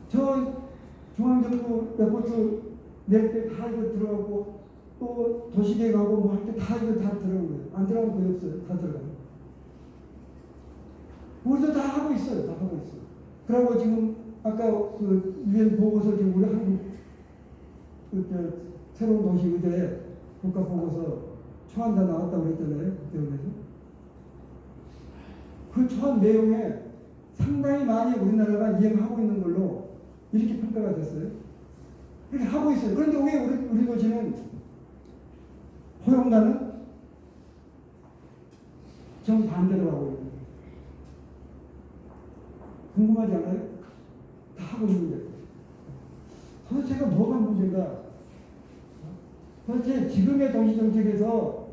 저 중앙정부 레포트 낼 때 다 이거 들어가고 또 도시계획 하고 뭐 할 때 다 이거 다 들어간 거예요. 안 들어간 거 없어요. 다 들어가요. 우리도 다 하고 있어요. 다 하고 있어요. 그리고 지금 아까 그 유엔 보고서 지금 우리 한국 새로운 도시 의제 국가 보고서 초안 다 나왔다고 그랬잖아요. 국회의원에서. 그 초안 내용에 상당히 많이 우리나라가 이행하고 있는 걸로 이렇게 평가가 됐어요. 이렇게 하고 있어요. 그런데 왜 우리 도시는 허용가는 정반대로 하고 있는 거예요. 궁금하지 않아요? 다 하고 있는데. 도대체가 뭐가 문제인가? 도대체 지금의 도시정책에서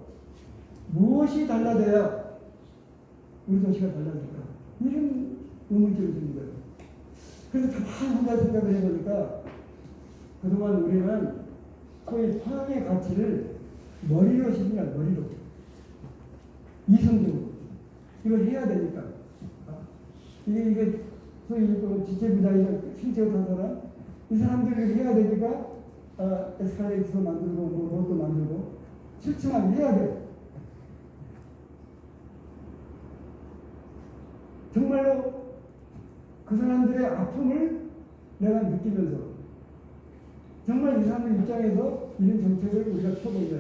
무엇이 달라져야 우리 도시가 달라질까? 이런 의문점이 드는 거예요. 그래서 가만히 혼자 생각을 해보니까 그동안 우리는 소위 토양의 가치를 머리로 시키냐, 머리로. 이성적으로. 이걸 해야 되니까. 이게 소위 지체비자이나 신체가 한 사람, 이 사람들이 해야 되니까 에스컬레이터도 만들고 뭐도 만들고 실증하게 해야 돼. 정말로 그 사람들의 아픔을 내가 느끼면서 정말 이 사람들 입장에서 이런 정책을 우리가 펴보자.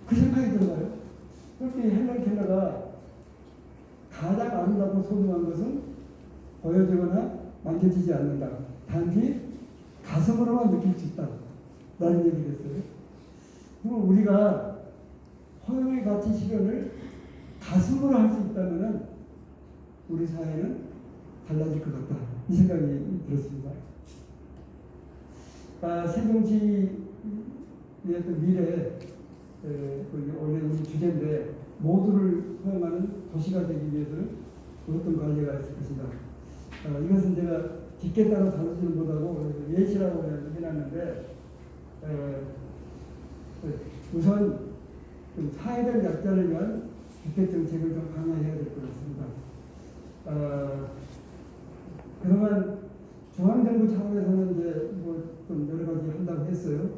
그 생각이 들어요. 그렇게 헬런 켈러가 가장 아름답고 소중한 것은 보여지거나 만져지지 않는다. 단지 가슴으로만 느낄 수 있다. 라는 얘기를 했어요. 그럼 우리가 허용의 가치 실현을 가슴으로 할 수 있다면 우리 사회는 달라질 것 같다. 이 생각이 들었습니다. 세종시의 어떤 미래, 원래 우리 주제인데 모두를 포함하는 도시가 되기 위해서는 어떤 관리가 있을 것인가. 이것은 제가 깊게 따라 다루지는 못하고 예시라고 해놨는데 우선 좀 사회적 약자를 위한 주택 정책을 좀 강화해야 될 것 같습니다. 그동안 중앙정부 차원에서는 이제 뭐 좀 여러 가지 한다고 했어요.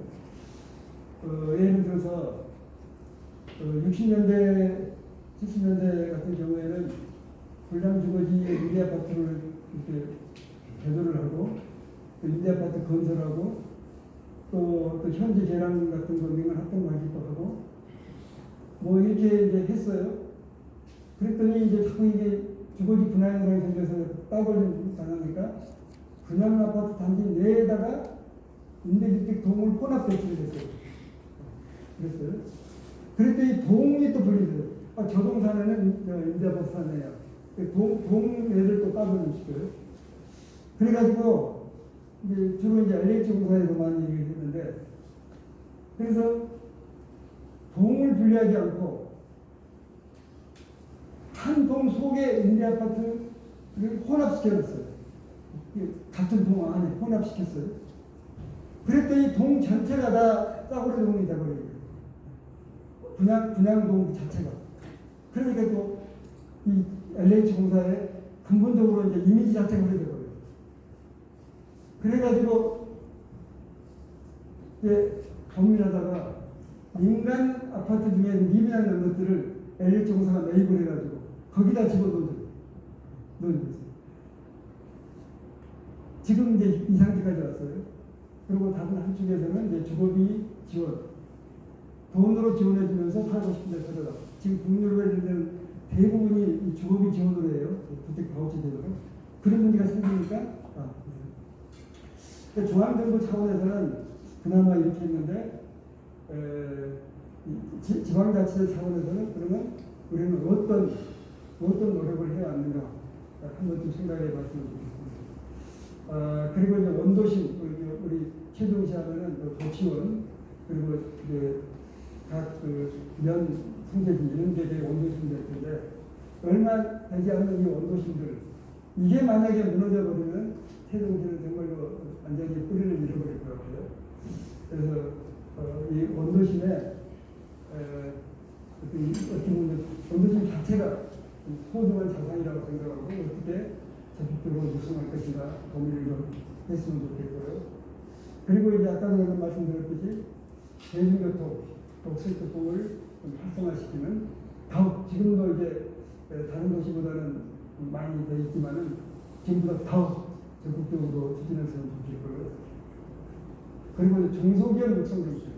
예를 들어서 60년대, 70년대 같은 경우에는 불량주거지 유리 아파트를 이렇게 개조를 하고 또 임대아파트 건설하고 또 현지 계량 같은 거 명을 합동하기도 하고 뭐 이렇게 이제 했어요. 그랬더니 이제 자꾸 이게 주거지 분할 현상이 생겨서 따돌림 당하니까 분양 아파트 단지 내에다가 임대주택 동을 혼합 배치를 했어요. 그랬어요. 그랬더니 동이 또 불리더라고요. 아, 저 동산에는 임대아파트 사네요. 동애를 또 따돌림 시켜요. 그래가지고 이제 주로 이제 LH 공사에서 많이 얘기를 했는데, 그래서 동을 분리하지 않고 한 동 속에 임대아파트를 혼합시켜놨어요. 같은 동 안에 혼합시켰어요. 그랬더니 동 전체가 다 싸구려 동이 돼버려요. 분양동 자체가. 그러니까 또 이 LH 공사의 근본적으로 이제 이미지 자체가 그래 돼버려요. 그래가지고 이제 고민하다가 민간 아파트 중에 미미한 것들을 LH 공사가 매입을 해가지고 거기다 집어넣어요. 지금 이제 이 상태까지 왔어요. 그리고 다른 한쪽에서는 이제 주거비 지원, 돈으로 지원해주면서 살고 싶은 데 살아라. 지금 국유로 해주는 대부분이 이 주거비 지원으로 해요. 주택 바우처 제도로. 그런 문제가 생기니까 중앙정부 차원에서는 그나마 이렇게 했는데 지방자치제 차원에서는 그러면 우리는 어떤 노력을 해야 하는가 한번 좀 생각해 봤으면 좋겠습니다. 그리고 이제 원도심 우리 최종시 하면은 도치원 그리고 이제 각면 성재지 이런 데 대해 원도심 될 텐데 얼마 되지 않는 이 원도심들 이게 만약에 무너져 버리면 세종시는 정말로 완전히 뿌리를 잃어버릴 것 같아요. 그래서 이 원도심에 어떻게 보면 원도심 자체가 소중한 자산이라고 생각하고 어떻게 적극적으로 육성할 것인가 고민을 좀 했으면 좋겠고요. 그리고 이제 아까 전에 말씀드렸듯이 대중교통, 독서교통을 활성화시키는 더욱 지금도 이제 다른 도시보다는 많이 돼 있지만은 지금보다 더욱 적극적으로 추진했으면 좋겠고요. 그리고 중소기업 육성도 있어요.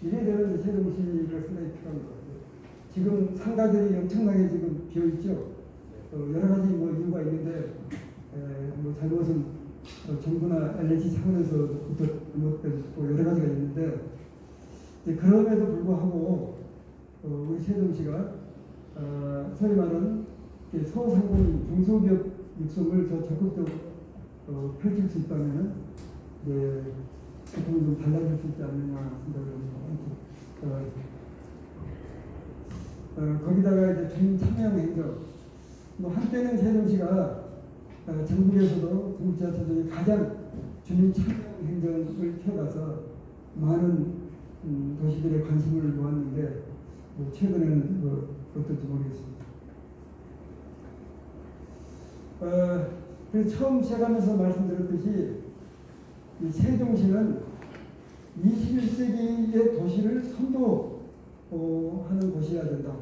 이래 되는 세종시를 상당히 필요한 것 같아요. 지금 상가들이 엄청나게 지금 비어있죠. 여러 가지 뭐 이유가 있는데 뭐 잘못은 정부나 LH 차원에서부터 잘못되고 여러 가지가 있는데 그럼에도 불구하고 우리 세종시가 소위 말하는 소상공인 중소기업 육성을 더 적극적으로 펼칠 수 있다면 조금 좀 달라질 수 있지 않느냐 생각을 합니다. 거기다가 이제 주민 참여 행정. 뭐 한때는 세종시가 전국에서도 전국지자체 중에 가장 주민 참여 행정을 펴가서 많은 도시들의 관심을 모았는데 뭐 최근에는 뭐 어떨지 모르겠습니다. 그래서 처음 시작하면서 말씀드렸듯이 이 세종시는 21세기의 도시를 선도하는 곳이어야 된다.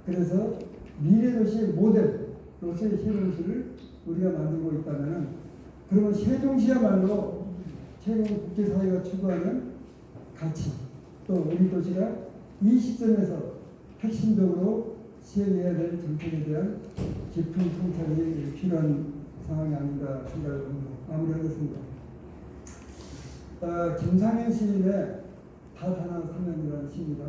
그래서 미래도시 모델로서의 세종시를 우리가 만들고 있다면 그러면 세종시야말로 최근 국제사회가 추구하는 가치 또 우리 도시가 이 시점에서 핵심적으로 시행해야 될 정책에 대한 깊은 통찰이 필요한 상황이 아닌가 생각을 합니다. 마무리하겠습니다. 김상현 시인의 다다나 사면이라는 시입니다.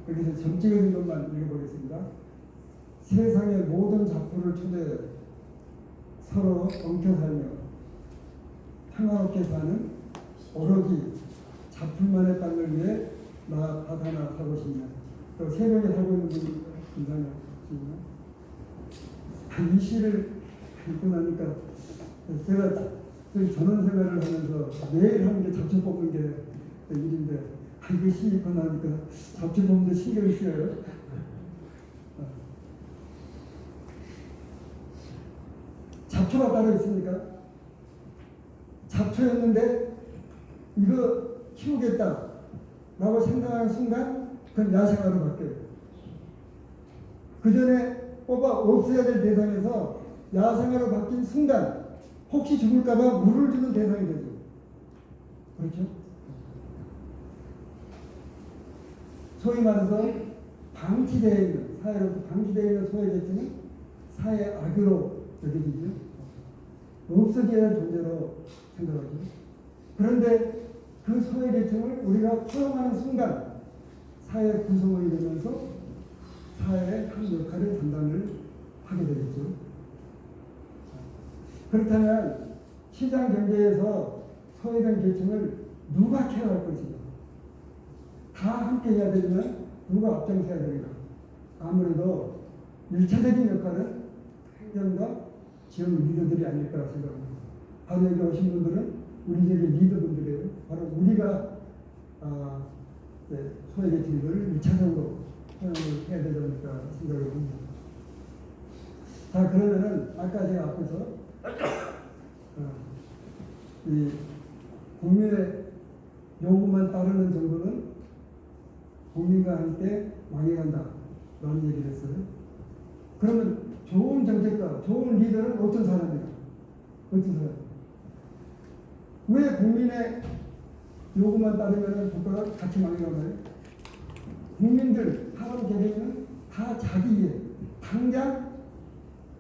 여기서 점 찍어진 것만 읽어보겠습니다. 세상의 모든 작품을 초대해 서로 엉켜 살며 평화롭게 사는 오로지 작품만의 땅을 위해 나 바다나 사고 싶냐. 또 새벽에 살고 있는 분이 김상현 시입니다. 이 시를 읽고 나니까 제가 전원 생활을 하면서 매일 하는 게 잡초 뽑는 게 일인데 이거 시 읽고 나니까 잡초 뽑는데 신경이 쓰여요. 잡초가 따로 있습니까? 잡초였는데 이거 키우겠다 라고 생각하는 순간 그건 야생화로 바뀌어요. 그 전에 뽑아 없애야 될 대상에서 야생화로 바뀐 순간 혹시 죽을까봐 물을 주는 대상이 되죠. 그렇죠? 소위 말해서 방치되어 있는, 사회로부터 방치되어 있는 소외계층은 사회 악으로 여겨지죠. 없어져야 할 존재로 생각하죠. 그런데 그 소외계층을 우리가 포용하는 순간 사회 구성원이 되면서 사회의 한 역할을 담당을 하게 되겠죠. 그렇다면 시장 경제에서 소외된 계층을 누가 케어할 것인가? 다 함께 해야 되면 누가 앞장서야 되는가? 아무래도 1차적인 역할은 행정과 지역 리더들이 아닐 거라 생각합니다. 바로 여기 오신 분들은 우리 지역의 리더분들이에요. 바로 우리가 소외계층들을 1차적으로 포용을 해야 되지 않을까 생각을 합니다. 자, 그러면은 아까 제가 앞에서 이 국민의 요구만 따르는 정도는 국민과 함께 망해간다 라는 얘기를 했어요. 그러면 좋은 정책가, 좋은 리더는 어떤 사람이에요? 어떤 사람? 왜 국민의 요구만 따르면 국가가 같이 망해가나요? 국민들, 사람 개개인은 다 자기 이해, 당장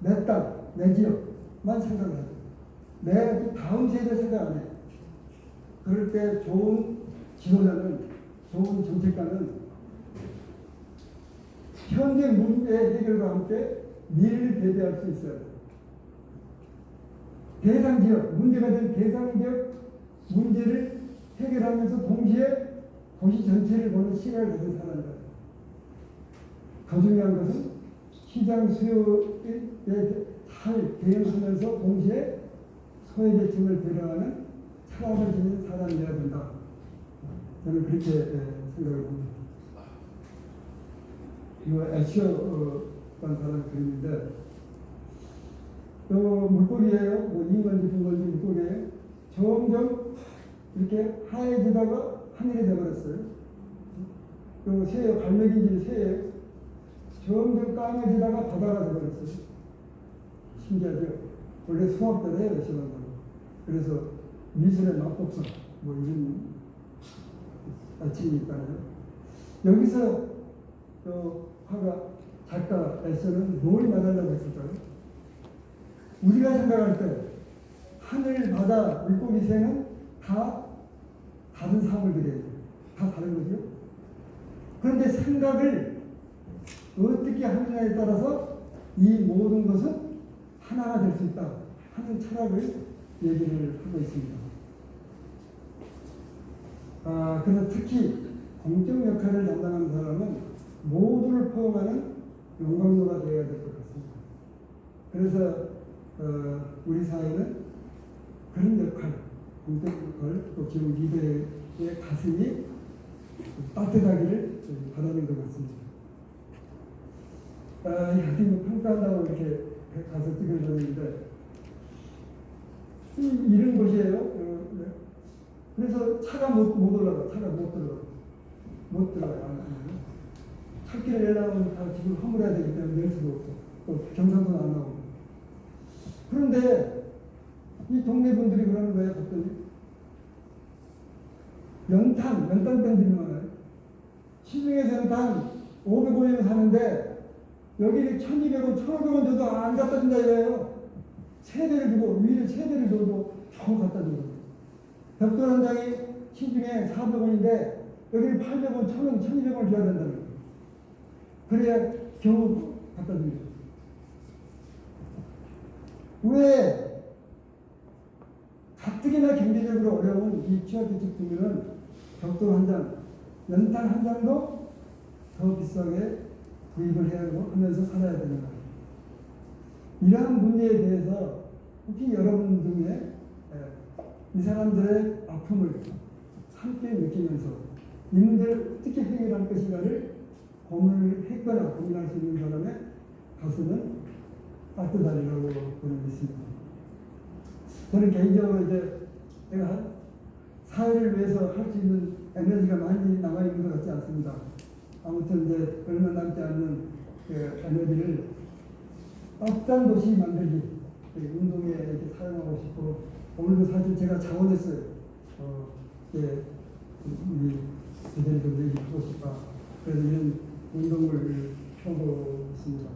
내 땅, 내 지역만 생각을 하죠. 내 다음 세대 생각 안 해요. 그럴 때 좋은 지도자는, 좋은 정책가는 현재 문제 해결과 함께 미래를 대비할 수 있어요. 대상 지역, 문제가 된 대상 지역 문제를 해결하면서 동시에 도시 전체를 보는 시각을 가진 사람이다. 더 중요한 것은 시장 수요에 잘 대응하면서 동시에 소외계층을 배려하는 철학을 지닌 사람이어야 된다. 저는 그렇게 생각을 합니다. 이거 애쉬어라는 사람이 그랬는데, 물고기예요. 뭐 인건지 분건지 물고기예요. 점점 이렇게 하얘지다가 하늘이 되어버렸어요. 그리고 새예요. 갈매기인지 새예요. 점점 까매지다가 바다가 되어버렸어요. 신기하죠? 원래 수학대로 해요. 시간으로. 그래서 미술의 맛법사 뭐 이런 아침이 있잖아요. 여기서 화가 작가 에서는 뭘 말하려고 했을까요? 우리가 생각할 때 하늘, 바다, 물고기, 새는 다 다른 사물들이에요. 다 다른 거죠. 그런데 생각을 어떻게 하느냐에 따라서 이 모든 것은 하나가 될 수 있다 하는 철학을 얘기를 하고 있습니다. 그래서 특히 공적 역할을 담당하는 사람은 모두를 포용하는 용광로가 되어야 될 것 같습니다. 그래서 우리 사회는 그런 역할, 공적 역할, 또 지금 리더의 가슴이 따뜻하기를 바라는 것 같습니다. 야딩 평가한다고 이렇게 가서 찍어줬는데 이런 곳이에요. 그래서 차가 못 올라가, 차가 못 들어가. 찾기를 내려면 다 지금 허물어야 되기 때문에 낼 수가 없고, 또 경상도는 안 나오고. 그런데 이 동네 분들이 그러는 거예요. 봤더니 연탄 밴들이 많아요. 시중에서 연탄 500원이면 사는데 여기는 1,200원, 1,500원 줘도 안 갖다 준다 이거예요. 세대를 주고 위를 세대를 줘도 겨우 갖다 주고. 벽돌 한 장이 시중에 400원인데 여기는 800원, 1,000원, 1,200원 줘야 된다는 거예요. 그래야 겨우 갖다 줍니다. 왜 가뜩이나 경제적으로 어려운 이 취약계층 분들은 벽돌 한 장, 연탄 한 장도 더 비싸게 구입을 해야 하고 하면서 살아야 되는 거예요. 이러한 문제에 대해서 혹시 여러분 중에 이 사람들의 아픔을 함께 느끼면서 이 문제를 어떻게 해결할 것인가를 고민을 했거나 고민할 수 있는 사람의 가슴은 따뜻하리라고 저는 믿습니다. 저는 개인적으로 이제 내가 사회를 위해서 할 수 있는 에너지가 많이 남아있는 것 같지 않습니다. 아무튼 이제 얼마 남지 않는 그 에너지를 따뜻한 도시 만들기, 운동에 이렇게 사용하고 싶고 오늘도 사실 제가 자원했어요. 예, 우리 대전도 하고 싶다. 그래서 이런 운동을 펴고 있습니다.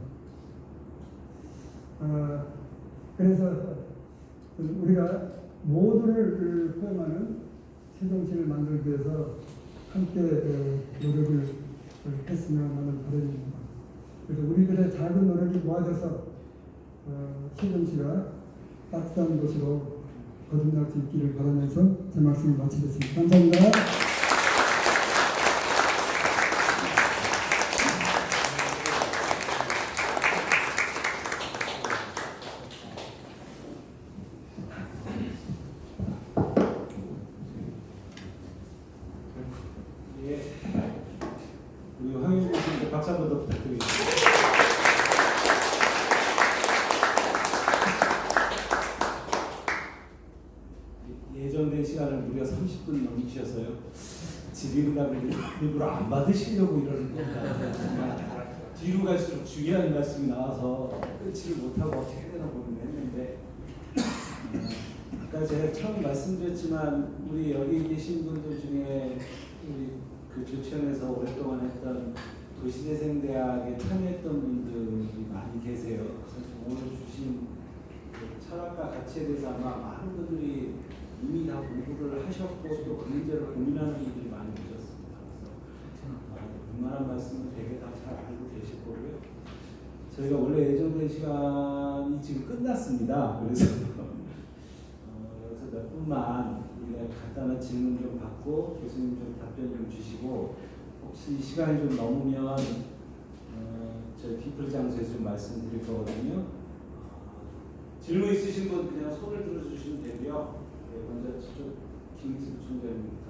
그래서 우리가 모두를 포함하는 세종시를 만들기 위해서 함께 노력을 했으면 하는 바람입니다. 그래서 우리들의 작은 노력이 모아져서 세종시가 따뜻한 곳으로 거듭날 수 있기를 바라면서 제 말씀을 마치겠습니다. 감사합니다. 예. 우리 황영우 교수님께 박수 한 번 더 부탁드리겠습니다. 예정된 시간을 무려 30분 넘기셔서요. 질의응답을 일부러 안 받으시려고 이러는 겁니다. 뒤로 갈수록 중요한 말씀이 나와서 끊지를 못하고 어떻게 되나 고민했는데 아까 제가 처음 말씀드렸지만 우리 여기 계신 분들 중에 우리 그 조천에서 오랫동안 했던 도시재생대학에 참여했던 분들이 많이 계세요. 그래서 오늘 주신 그 철학과 가치에 대해서 아마 많은 분들이 이미 다 공부를 하셨고 또 그 문제를 고민하는 분들이 많이 계셨습니다. 그래서 웬만한 말씀은 되게 다 잘 알고 계실 거고요. 저희가 원래 예정된 시간이 지금 끝났습니다. 그래서 여기서 몇 분만 우리가 간단한 질문 좀 받고 교수님 좀 답변 좀 주시고 혹시 시간이 좀 넘으면 저희 디플 장소에서 좀 말씀드릴 거거든요. 질문 있으신 분 그냥 손을 들어주시면 되고요. 네, 먼저 저쪽 김익수 총장님부터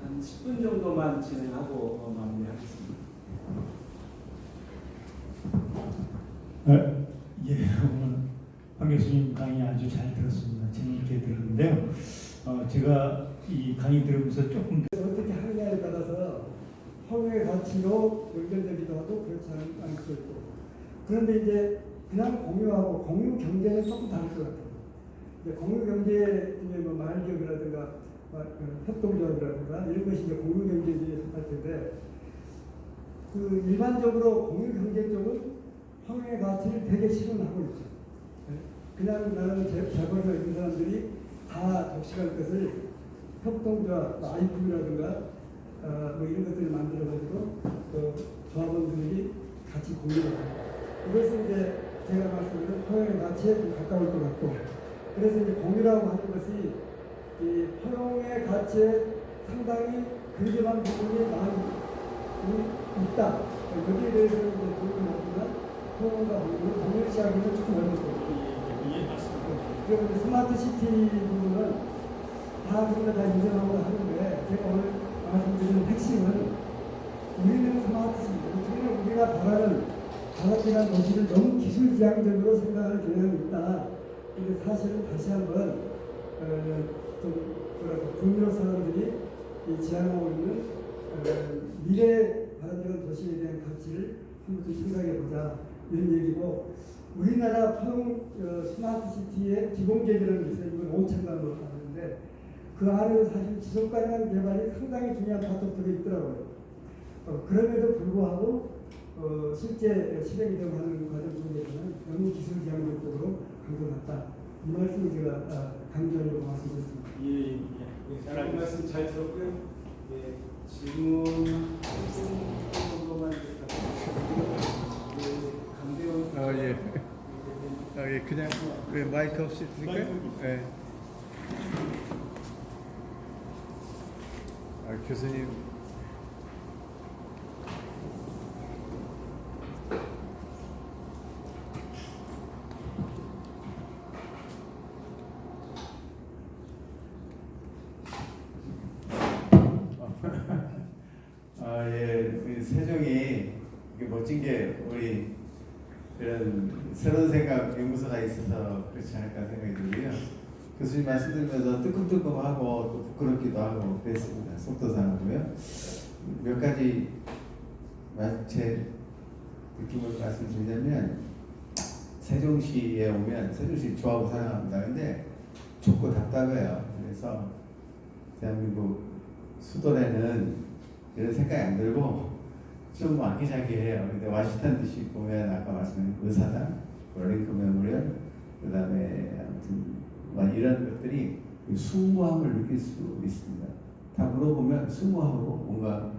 한 10분 정도만 진행하고 마무리하겠습니다. 예, 오늘 황 교수님 강의 아주 잘 들었습니다. 재미있게 들었는데요. 제가 이 강의 들으면서 조금 어떻게 하느냐에 따라서 허용의 가치로 연결되기도 하고 그렇지 않을 수도 있고 그런데 이제 그냥 공유하고 공유 경제는 조금 다를 것 같아요. 공유 경제 중에 뭐 마을기업이라든가 협동조합이라든가 이런 것이 이제 공유 경제에 속할 텐데 그 일반적으로 공유 경제 쪽은 허용의 가치를 되게 실현하고 있죠. 그냥 나는 재벌이나 이런 사람들이 다 독식할 것을 협동조합, 아이품이라든가 뭐 이런 것들을 만들어가지고 조합원들이 같이 공유하고 이것은 이제 제가 말씀드린 허용의 가치에 좀 가까울 것 같고 그래서 이제 공유라고 하는 것이 이 허용의 가치에 상당히 근접한 부분이 많이 있다. 여기에 대해서는 이제 부분하지만 허용과 공유를 동일시하기는 조금 어려울 것 같아요. 그리고 스마트 시티 부분은 다 그런 거다 인정하고 하는데 제가 오늘 말씀드리는 핵심은 우리는 스마트 시티, 우리가 바라는 바람직한 도시를 너무 기술지향적으로 생각하는 경향이 있다. 근데 사실은 다시 한번 좀 뭐랄까 북유럽 사람들이 지향하고 있는 미래 바람직한 도시에 대한 가치를 한번 좀 생각해 보자 이런 얘기고 우리나라 스마트 시티의 기본 계획이라는 게 있어요. 이건 5천 단으로 하는데 그 안에서 사실 지속 가능한 개발이 상당히 중요한 파트들이 있더라고요. 그럼에도 불구하고 실제 실행이 되고 하는 과정 속에서는 너무 기술 지향적으로 강조했다. 이 말씀을 제가 강조하려고 말씀드렸습니다. 예. 말씀 잘 들었고요. 예. 질문 정도만 강대원. 예. 예, 그냥 왜 마이크 없이 드릴까요? 예. 교수님. 예, 세종이 이게 멋진 게 우리 그런 새로운 생각 연구소가 있어서 그렇지 않을까 생각이 들고요. 교수님 말씀 들으면서 뜨끔뜨끔하고 또 부끄럽기도 하고 그랬습니다. 속도상으로요. 몇 가지 제 느낌을 말씀드리자면 세종시에 오면 세종시 좋아하고 사랑합니다. 근데 좁고 답답해요. 그래서 대한민국 수도에는 이런 생각이 안 들고 좀 아기자기해요. 근데 워싱턴 DC 보면 아까 말씀드린 의사당, 링컨 메모리얼, 그다음에 아무튼 이런 것들이 숭고함을 느낄 수 있습니다. 다 물어보면 숭고하고 뭔가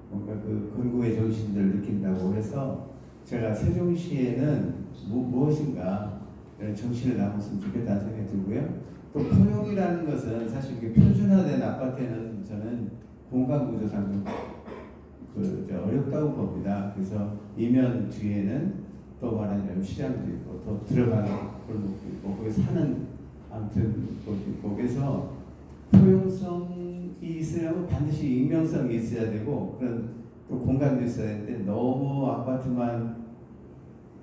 그 건국의 정신들을 느낀다고 해서 제가 세종시에는 무엇인가 이런 정신을 담았으면 좋겠다는 생각이 들고요. 또 포용이라는 것은 사실 이게 표준화된 아파트에는 저는 공간구조상 어렵다고 봅니다. 그래서 이면 뒤에는 또 말하자면 시장도 있고 또 들어가는 골목도 있고 거기 사는 아무튼 곳도 있고 그래서 포용성이 있으려면 반드시 익명성이 있어야 되고 그런 또 공간도 있어야 되는데 너무 아파트만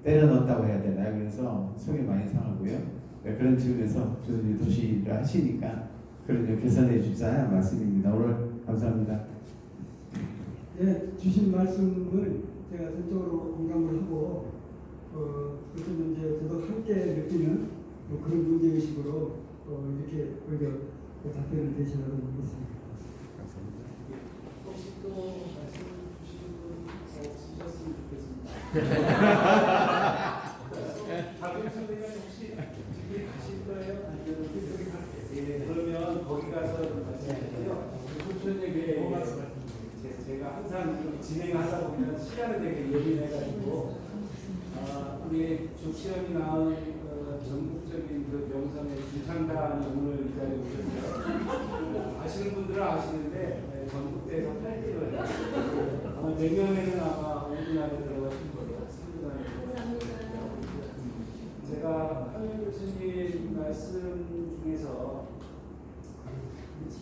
때려 넣었다고 해야 되나요? 그래서 속이 많이 상하고요. 그런 측면에서 교수님 도시를 하시니까 그런 좀 개선해 주자 말씀입니다. 오늘 감사합니다. 예, 주신 말씀을 제가 전적으로 공감을 하고 그것은 이제 저도 함께 느끼는 그런 문제의식으로 이렇게 답변을 대신하도록 하겠습니다. 혹시 또 말씀 주시는 분 없으셨으면 좋겠습니다. 박윤 선생님 혹시 집에 가실 거예요? 아니면 여기 갈게요. 예, 그러면 거기 가서 말씀하세요. 소천역에 제가 항상 좀 진행하다 보면 시간에 되게 예민해가지고 우리 조치현이 나온 전국적인 그 명성의 주창단이 오늘 이 자리에 오셨어요. 아시는 분들은 아시는데 전국대에서 8개월 내년에는 아마 5분 안에 들어가실 거예요. 3분 안에 들어가실 거예요. 제가 황현 교수님 말씀 중에서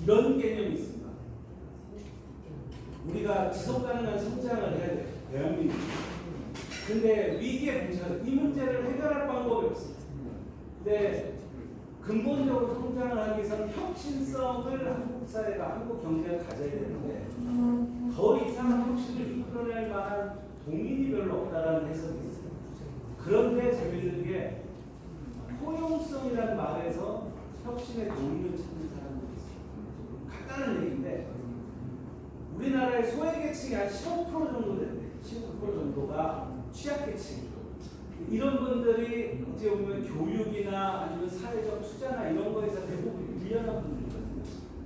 이런 개념이 있습니다. 우리가 지속 가능한 성장을 해야 돼요. 대한민국. 근데 위기에 봉착해서 이 문제를 해결할 방법이 없습니다. 근데 근본적으로 성장을 하기 위해서는 혁신성을 한국 사회가, 한국 경제가 가져야 되는데 더 이상한 혁신을 이끌어낼 만한 동인이 별로 없다라는 해석이 있습니다. 그런데 재미있는 게 포용성이라는 말에서 혁신의 동인을 찾는 사람들이 있어요. 간단한 얘기인데 우리나라의 소외계층이 한 15% 정도 된대. 15% 정도가 취약계층. 이런 분들이 어떻게 보면 교육이나 아니면 사회적 투자나 이런 거에서 대부분 밀려난 분들이거든요.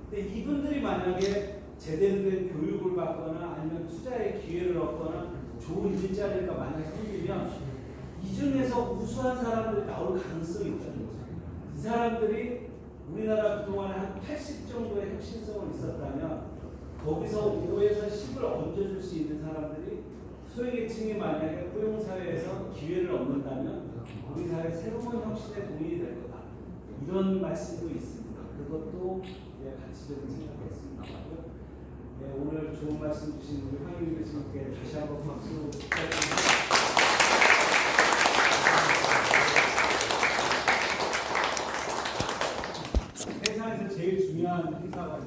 근데 이분들이 만약에 제대로 된 교육을 받거나 아니면 투자의 기회를 얻거나 좋은 일자리가 만약에 생기면 이 중에서 우수한 사람들이 나올 가능성이 있다는 거죠. 이 사람들이 우리나라 그동안에 한 80 정도의 혁신성을 있었다면 거기서 5에서 10을 얹어줄 수 있는 사람들이 소외계층이 만약에 포용사회에서 기회를 얻는다면 우리 사회 새로운 혁신의 동인이 될 거다. 이런 말씀도 있습니다. 그것도 같이 좀 생각했습니다. 오늘 좋은 말씀 주신 우리 황윤 교수님께 다시 한번 박수 부탁드립니다. 세상에서 제일 중요한 행사가